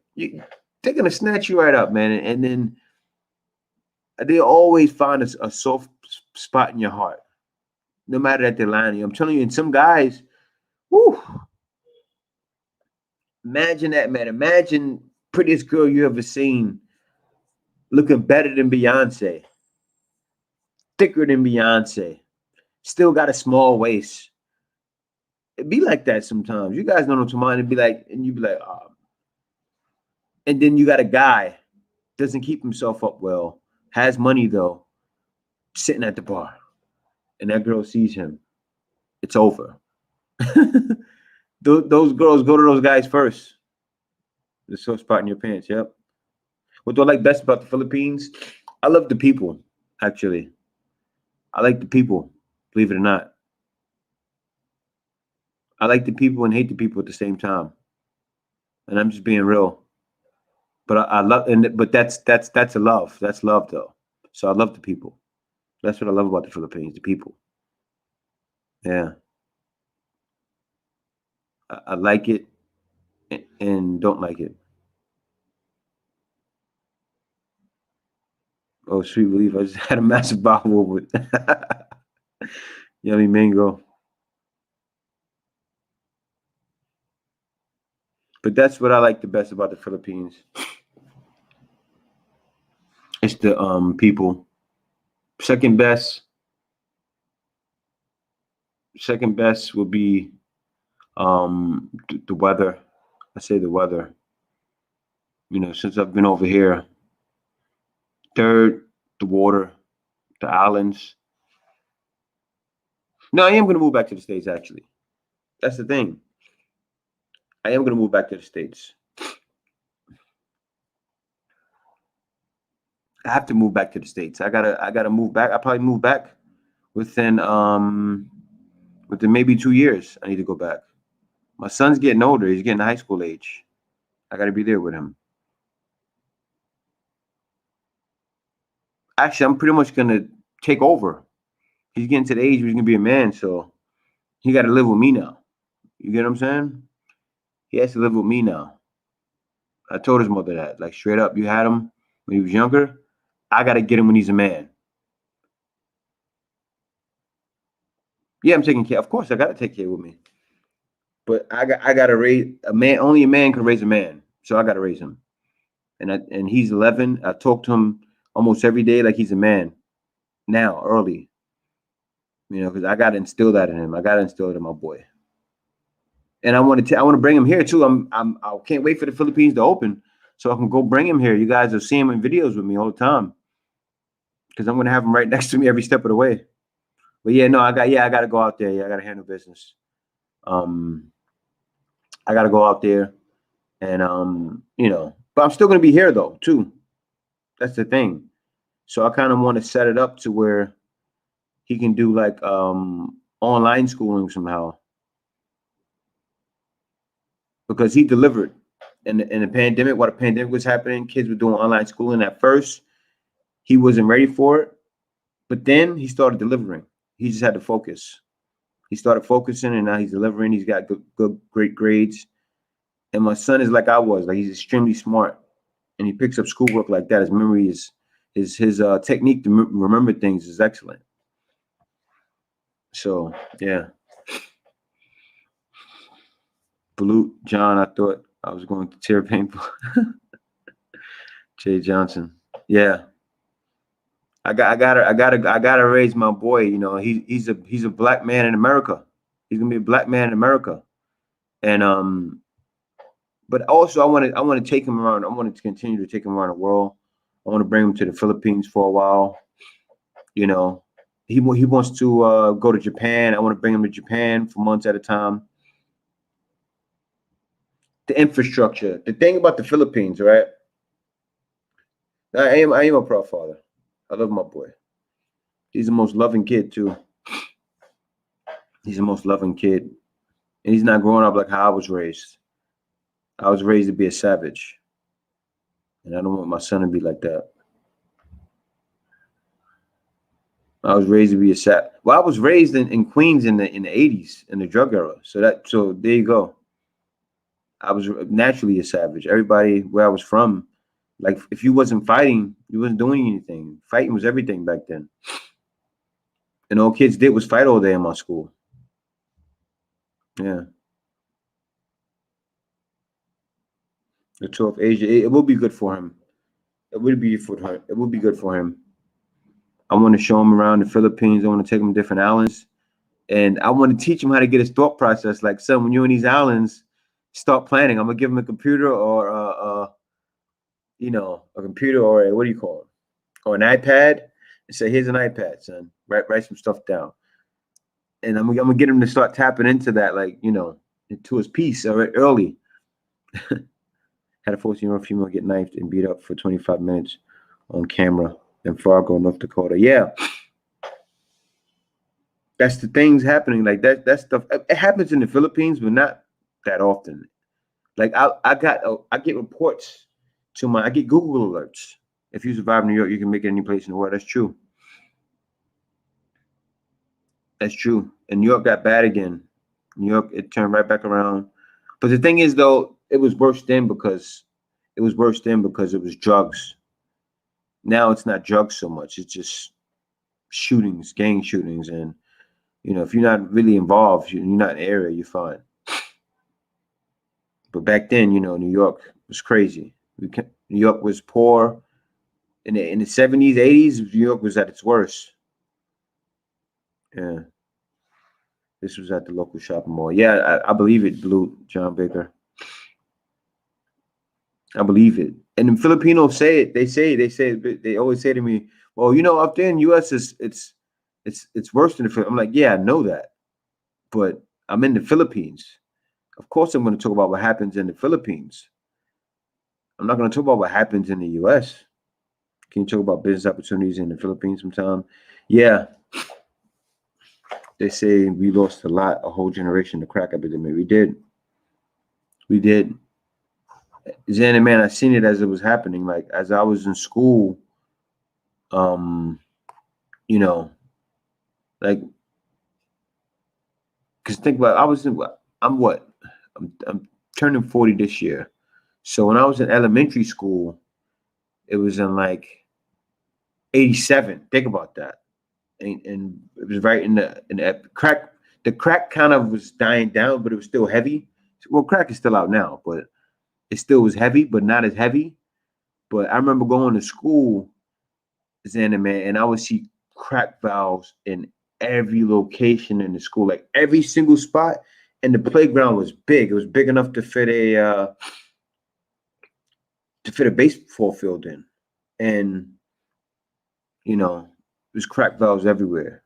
They're gonna snatch you right up, man, and then they always find a soft spot in your heart, no matter that they're lying to you. I'm telling you, and some guys, whoo, imagine that, man. Imagine prettiest girl you ever seen, looking better than Beyonce, thicker than Beyonce, still got a small waist. It'd be like that sometimes. You guys know what I'm talking about. It'd be like, and you'd be like, oh. And then you got a guy, doesn't keep himself up well, has money though, sitting at the bar, and that girl sees him. It's over. Those girls go to those guys first. The soft spot in your pants. Yep. What do I like best about the Philippines? I love the people, actually. I like the people, believe it or not. I like the people and hate the people at the same time. And I'm just being real. But I love, but that's a love. That's love though. So I love the people. That's what I love about the Philippines, the people. Yeah. I like it and don't like it. Oh, sweet relief. I just had a massive bottle with yummy mango. But that's what I like the best about the Philippines. It's the people. Second best, second best would be the weather. I say the weather. Since I've been over here. Third, the water, the islands. No, I am gonna move back to the States actually. That's the thing. I am gonna move back to the States. I have to move back to the States. I gotta move back. I probably move back Within maybe 2 years, I need to go back. My son's getting older. He's getting high school age. I got to be there with him. Actually, I'm pretty much gonna take over. He's getting to the age where he's gonna be a man, so he got to live with me now. You get what I'm saying? He has to live with me now. I told his mother that, like straight up. You had him when he was younger. I got to get him when he's a man. Yeah, I'm taking care. Of course, I got to take care with me. But I got to raise a man. Only a man can raise a man, so I got to raise him. And he's 11. I talk to him almost every day like he's a man now, early. Because I got to instill that in him. I got to instill it in my boy. And I want to bring him here too. I can't wait for the Philippines to open so I can go bring him here. You guys will see him in videos with me all the time because I'm gonna have him right next to me every step of the way. But yeah, no, I got to go out there. Yeah, I got to handle business. Um, I got to go out there, and but I'm still gonna be here though too. That's the thing. So I kind of want to set it up to where he can do like online schooling somehow because he delivered in the pandemic. While the pandemic was happening, kids were doing online schooling at first. He wasn't ready for it, but then he started delivering. He just had to focus. He started focusing, and now he's delivering. He's got good, great grades. And my son is like I was, like he's extremely smart, and he picks up schoolwork like that. His memory is his technique to remember things is excellent. So yeah, Balut John. I thought I was going to tear painful. Jay Johnson. Yeah, I gotta raise my boy. He's a black man in America. He's gonna be a black man in America, and but also I want to take him around. I want to continue to take him around the world. I want to bring him to the Philippines for a while. You know, he wants to go to Japan. I want to bring him to Japan for months at a time. The infrastructure. The thing about the Philippines, right? I am a proud father. I love my boy. He's the most loving kid too. He's the most loving kid, and he's not growing up like how I was raised. I was raised to be a savage, and I don't want my son to be like that. I was raised to be a savage. Well, I was raised in Queens in the 80s in the drug era. So there you go. I was naturally a savage. Everybody where I was from, like if you wasn't fighting, you wasn't doing anything. Fighting was everything back then. And all kids did was fight all day in my school. Yeah. The 12th age, it will be good for him. It would be for her. It would be good for him. I want to show him around the Philippines. I want to take him to different islands. And I want to teach him how to get his thought process. Like, son, when you're in these islands, start planning. I'm gonna give him a computer or a computer or what do you call it? Or an iPad and say, here's an iPad, son. Write some stuff down. And I'm gonna get him to start tapping into that, like, into his piece early. Had a 14-year-old female get knifed and beat up for 25 minutes on camera in Fargo, North Dakota. Yeah, that's the things happening. Like that stuff. It happens in the Philippines, but not that often. Like I get reports I get Google alerts. If you survive New York, you can make it any place in the world. That's true. That's true. And New York got bad again. New York, it turned right back around. But the thing is, though, it was worse then because it was drugs. Now it's not drugs so much. It's just shootings, gang shootings, and if you're not really involved, you're not in the area, you're fine. But back then, New York was crazy. New York was poor. In the 70s, 80s, New York was at its worst. Yeah. This was at the local shopping mall. Yeah, I believe it, Blue John Baker. I believe it. And the Filipinos say it. They always say to me, "Well, up there in U.S. it's worse than the Philippines." I'm like, "Yeah, I know that, but I'm in the Philippines. Of course, I'm going to talk about what happens in the Philippines. I'm not going to talk about what happens in the U.S. Can you talk about business opportunities in the Philippines sometime?" Yeah, They say we lost a whole generation to crack epidemic. We did. We did. Xander, man, I seen it as it was happening. Like as I was in school, um, you know, like because think about I was in I'm what? I'm turning 40 this year. So when I was in elementary school, it was in like 87. Think about that. And it was right in the crack. The crack kind of was dying down, but it was still heavy. Well, crack is still out now, but it still was heavy, but not as heavy. But I remember going to school, Xander, man, and I would see crack valves in every location in the school, like every single spot. And the playground was big. It was big enough to fit a baseball field in. And there's crack valves everywhere.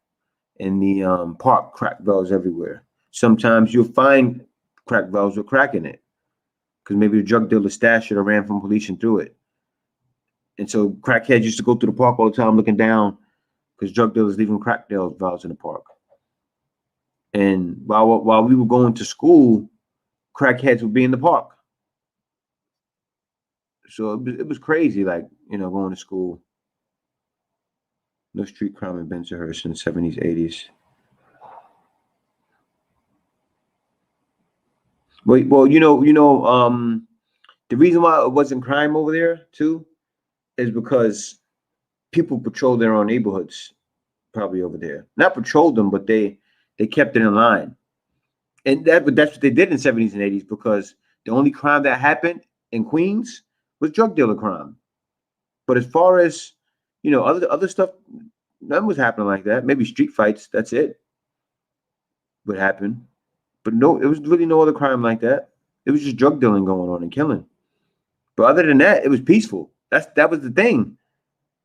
In the park, crack valves everywhere. Sometimes you'll find crack valves with crack in it because maybe the drug dealer stashed it or ran from police and threw it. And so crackheads used to go through the park all the time looking down because drug dealers leaving crack valves in the park. And while we were going to school, crackheads would be in the park. So it was crazy, like, going to school. No street crime in Bensonhurst in the 70s, 80s. Well, the reason why it wasn't crime over there too is because people patrolled their own neighborhoods probably over there. Not patrolled them, but they kept it in line. And that's what they did in the 70s and 80s because the only crime that happened in Queens was drug dealer crime. But as far as, other stuff, nothing was happening like that. Maybe street fights, that's it. Would happen. But no, it was really no other crime like that. It was just drug dealing going on and killing. But other than that, it was peaceful. That was the thing.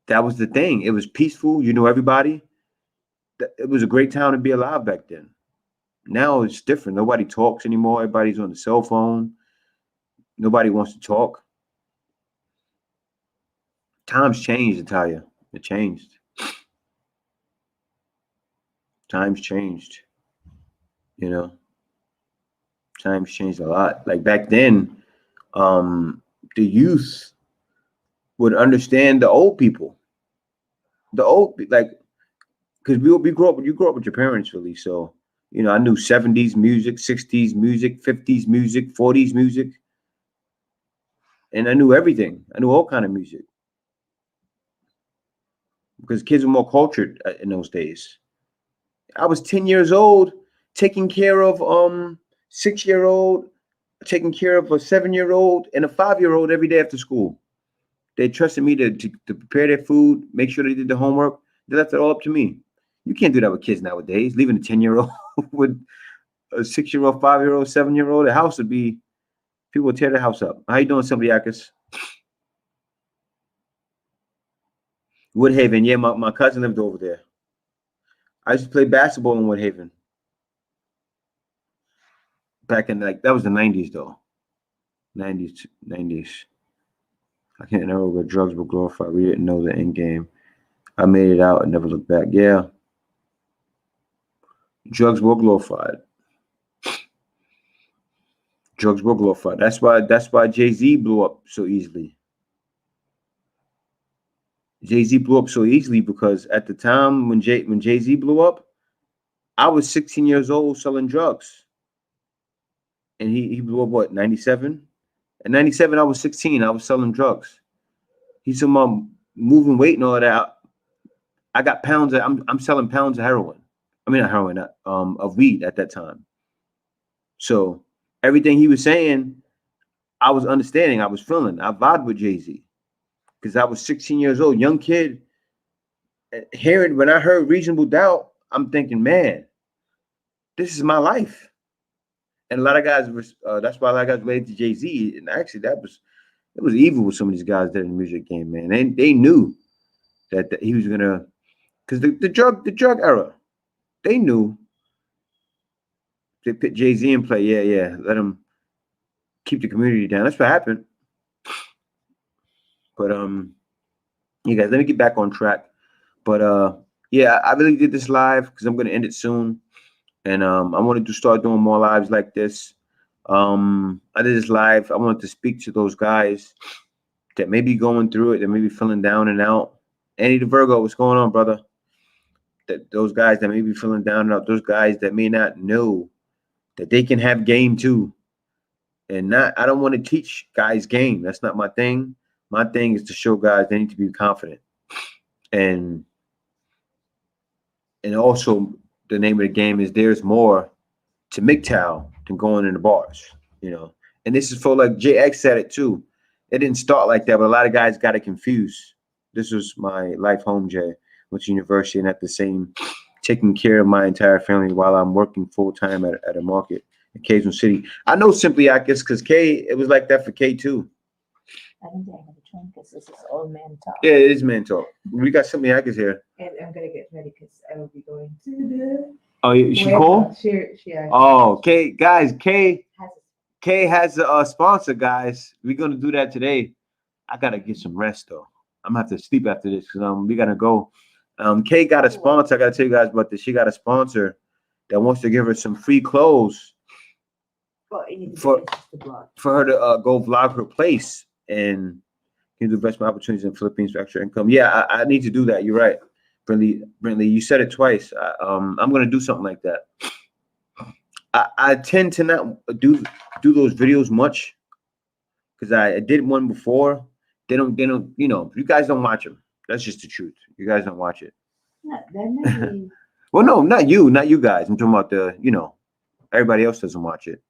That was the thing. It was peaceful. You knew everybody. It was a great time to be alive back then. Now it's different. Nobody talks anymore. Everybody's on the cell phone. Nobody wants to talk. Times changed, I tell you. It changed. Times changed. You know, times changed a lot. Like back then, the youth would understand the old people. The old, like, because we grew up. You grew up with your parents, really. So I knew 70s music, 60s music, 50s music, 40s music, and I knew everything. I knew all kind of music because kids were more cultured in those days. I was 10 years old, taking care of 6-year-old, taking care of a 7-year-old and a 5-year-old every day after school. They trusted me to prepare their food, make sure they did the homework. They left it all up to me. You can't do that with kids nowadays. Leaving a 10-year-old with a 6-year-old, 5-year-old, 7-year-old, the house would be people would tear the house up. How you doing, Symbiakis? Woodhaven, yeah, my cousin lived over there. I used to play basketball in Woodhaven. Back in that was the 90s though. 90s. I can't remember where drugs were glorified. We didn't know the end game. I made it out and never looked back. Yeah. Drugs were glorified. Drugs were glorified. That's why Jay-Z blew up so easily. Jay-Z blew up so easily because at the time when Jay-Z blew up, I was 16 years old selling drugs. And he blew up what, 97? In 97, I was 16. I was selling drugs. He's some moving weight and all that. I got pounds I'm selling pounds of heroin. I mean not heroin, of weed at that time. So everything he was saying, I was understanding, I was feeling. I vibed with Jay-Z. Because I was 16 years old, young kid. When I heard Reasonable Doubt, I'm thinking, man, this is my life. And a lot of guys, that's why a lot of guys related to Jay-Z. And actually, it was evil with some of these guys that in the music game, man. They knew that he was gonna, because the drug era, they knew they put Jay-Z in play. Yeah, let him keep the community down. That's what happened. But you guys, let me get back on track. But yeah, I really did this live because I'm gonna end it soon. And I wanted to start doing more lives like this. I did this live. I wanted to speak to those guys that may be going through it, that may be feeling down and out. Andy the Virgo, what's going on, brother? That those guys that may be feeling down and out, those guys that may not know that they can have game too. And not, I don't want to teach guys game. That's not my thing. My thing is to show guys they need to be confident. And also the name of the game is there's more to MGTOW than going in the bars, you know. And this is for, like JX said it too. It didn't start like that, but a lot of guys got it confused. This was my life home, Jay. Went to university and at the same taking care of my entire family while I'm working full time at a market in Cajun City. I know Simply Akis because K, it was like that for K too. I don't think I have a turn because this is all man talk. Yeah, it is man talk. We got Simply Akis here. And I'm gonna get ready because I will be going to the. Oh, she called? She oh, K, guys, K has a sponsor, guys. We're gonna do that today. I gotta get some rest though. I'm gonna have to sleep after this because we gotta go. Kay got a sponsor. I gotta tell you guys about this. She got a sponsor that wants to give her some free clothes for her to go vlog her place and give investment opportunities in Philippines for extra income. Yeah, I need to do that. You're right, Brentley. You said it twice. I'm gonna do something like that. I tend to not do those videos much because I did one before. They don't, you know, you guys don't watch them. That's just the truth. You guys don't watch it. Well, no, not you guys. I'm talking about the, you know, everybody else doesn't watch it.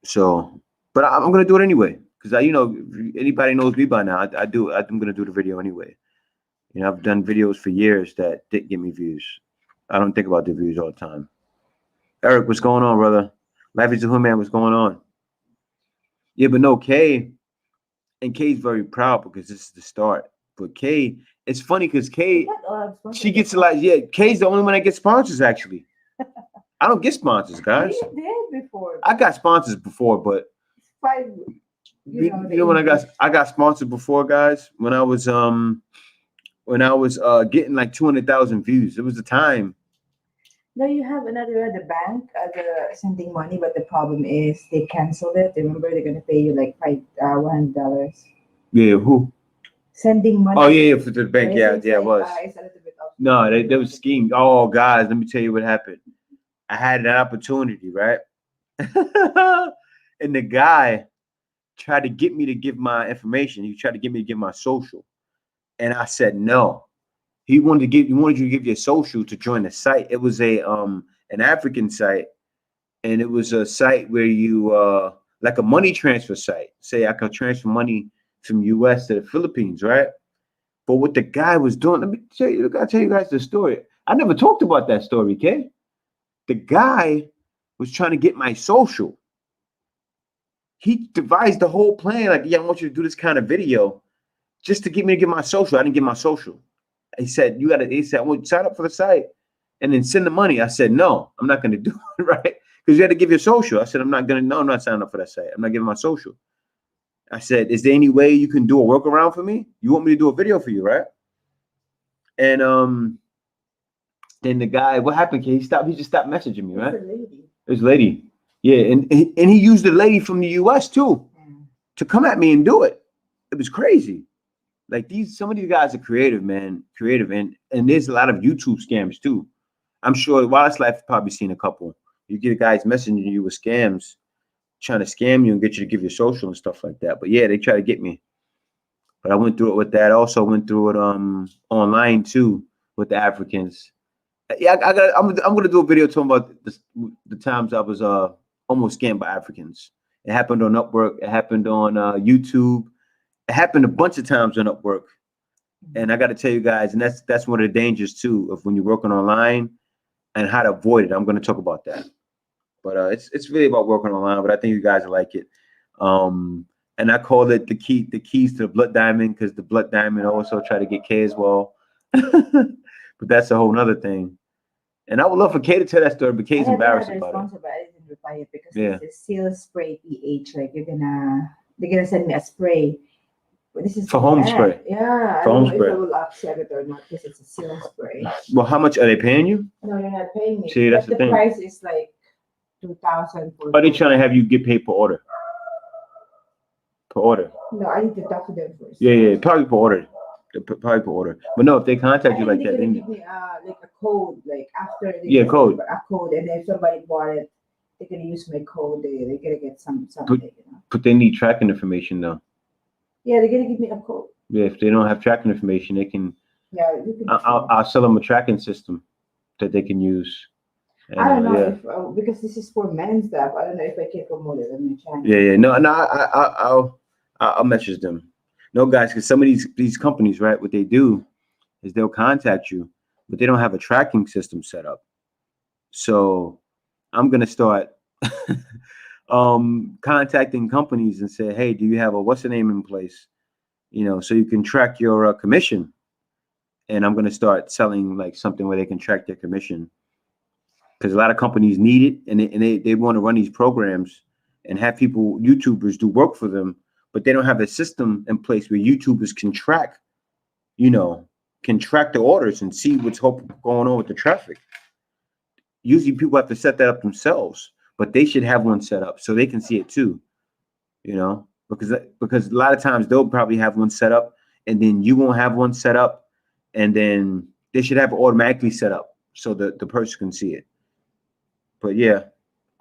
So, but I'm going to do it anyway. Because you know, anybody knows me by now. I'm going to do the video anyway. You know, I've done videos for years that didn't get me views. I don't think about the views all the time. Eric, what's going on, brother? Life is a Hood Man, what's going on? Yeah, but no, Kay, and Kay's very proud because this is the start. But Kay, it's funny because Kay, she gets a lot. Yeah, Kay's the only one that gets sponsors, actually. I don't get sponsors, guys. You did before. I got sponsors before, but you know when I got sponsored before, guys, when I was getting like 200,000 views. It was the time. No, you have another the bank the sending money, but the problem is they canceled it. Remember, they're gonna pay you like $100. Yeah, who? Sending money. Oh yeah, for the bank. Yeah, it was. It's a little bit no, they was schemed. Oh, guys, let me tell you what happened. I had an opportunity, right? And the guy tried to get me to give my information. He tried to get me to give my social, and I said no. He wanted you to give your social to join the site. It was an African site, and it was a site where you like a money transfer site. Say I could transfer money from US to the Philippines, right? But what the guy was doing, let me tell you, I gotta tell you guys the story. I never talked about that story, okay? The guy was trying to get my social. He devised the whole plan, like, yeah, I want you to do this kind of video just to get me to get my social. I didn't get my social. He said, he said, well, sign up for the site and then send the money. I said, no, I'm not going to do it, right? Because you had to give your social. I said, I'm not signing up for that site. I'm not giving my social. I said, is there any way you can do a workaround for me? You want me to do a video for you, right? And then the guy, what happened? He just stopped messaging me, right? It was a lady. Yeah, and he used the lady from the US too to come at me and do it. It was crazy. Like some of these guys are creative, man. Creative. And there's a lot of YouTube scams too. I'm sure Wildlife Life probably seen a couple. You get guys messaging you with scams, trying to scam you and get you to give your social and stuff like that. But yeah, they try to get me. But I went through it with that. I also went through it online too with the Africans. Yeah, I'm gonna do a video talking about the times I was almost scammed by Africans. It happened on Upwork. It happened on YouTube. It happened a bunch of times on Upwork. And I got to tell you guys, and that's one of the dangers too of when you're working online and how to avoid it. I'm going to talk about that. But it's really about working online. But I think you guys will like it. And I call it the keys to the blood diamond because the blood diamond also try to get K as well. But that's a whole nother thing. And I would love for Kay to tell that story, but Kay's embarrassed about it. But I didn't reply it because it's a seal spray pH. Like they're gonna send me a spray. But this is For home bad. spray. Yeah, I For don't home know if spray. I will accept it or not because it's a sales spray. Well, how much are they paying you? No, you're not paying me. See, that's But the thing. price is like 2,000 for. Are they trying to have you get paid per order? Per order. No, I need to talk to them first. Yeah, probably per order. Probably per order. But no, if they contact you like they're that, gonna then give me like a code, like after they Yeah, code. a code, and if somebody bought it, they're gonna use my code. They're gonna get something. You know? But they need tracking information though. Yeah, they're gonna give me a code. Yeah, if they don't have tracking information, they can. Yeah, you can. I'll sell them a tracking system that they can use. And, I don't know yeah. if because this is for men's stuff. I don't know if I can promote it on my channel. Yeah. No. I'll message them. No, guys, because some of these companies, right? What they do is they'll contact you, but they don't have a tracking system set up. So I'm gonna start contacting companies and say, hey, do you have a what's the name in place? You know, so you can track your commission. And I'm gonna start selling like something where they can track their commission. Because a lot of companies need it, and they want to run these programs and have YouTubers do work for them, but they don't have a system in place where YouTubers can track, can track the orders and see what's going on with the traffic. Usually people have to set that up themselves, but they should have one set up so they can see it too, because a lot of times they'll probably have one set up and then you won't have one set up, and then they should have it automatically set up so that the person can see it. But yeah,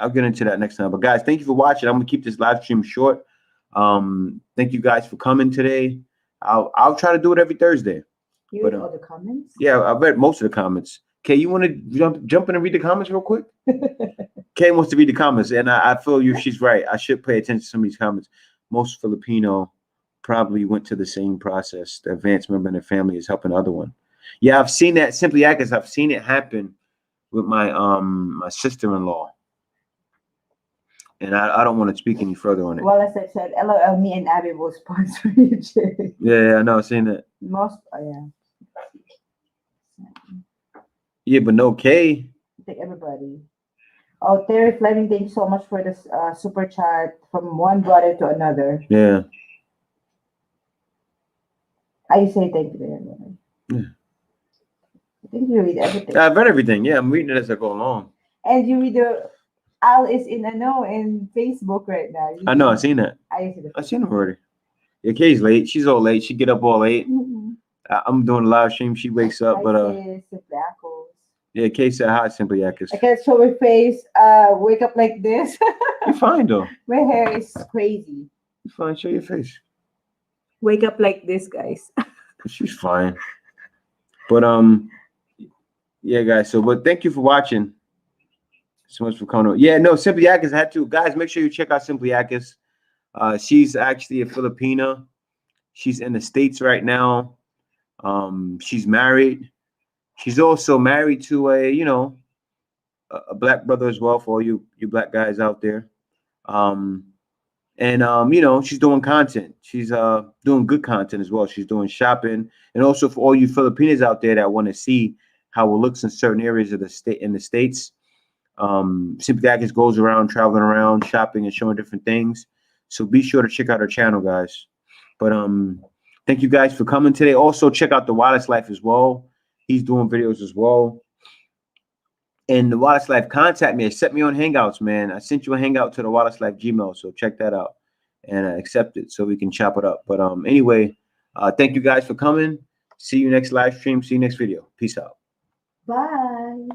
I'll get into that next time. But guys, thank you for watching. I'm gonna keep this live stream short. Thank you guys for coming today. I'll try to do it every Thursday. You read all the comments? Yeah, I read most of the comments. Kay, you want to jump in and read the comments real quick? Kay wants to read the comments, and I feel she's right. I should pay attention to some of these comments. Most Filipino probably went to the same process. The advanced member in the family is helping the other one. Yeah, I've seen that. Simply because I've seen it happen with my my sister-in-law, and I don't want to speak any further on it. Well, as I said, LOL, me and Abby will sponsor you. Yeah, I know. I've seen that. Yeah, but no K. Thank everybody. Oh, Terry Fleming, thank you so much for this super chat from one brother to another. Yeah. I say thank you to everyone. Yeah. I think you read everything. I've read everything. Yeah, I'm reading it as I go along. And you read Al is in Facebook right now. I know. I've seen that. I've seen him already. Yeah, Kay's late. She's all late. She get up all late. Mm-hmm. I'm doing a live stream. She wakes up, yeah, Kay said hi, Simply Akis. I can't show my face. Wake up like this. You're fine though. My hair is crazy. You're fine. Show your face. Wake up like this, guys. She's fine. But yeah, guys. But thank you for watching. So much for coming on. Yeah, no, Simply Akis had to. Guys, make sure you check out Simply Akis. She's actually a Filipina. She's in the States right now. She's married. She's also married to a black brother as well, for all you black guys out there. She's doing content. She's doing good content as well. She's doing shopping, and also for all you Filipinos out there that want to see how it looks in certain areas of the States. Simply Akis goes around, traveling around, shopping and showing different things. So be sure to check out her channel, guys. But thank you guys for coming today. Also check out the Wallace Life as well. He's doing videos as well. And the Wallace Life, contact me. Accept me on Hangouts, man. I sent you a Hangout to the Wallace Life Gmail, so check that out and accept it so we can chop it up. But anyway, thank you guys for coming. See you next live stream. See you next video. Peace out. Bye.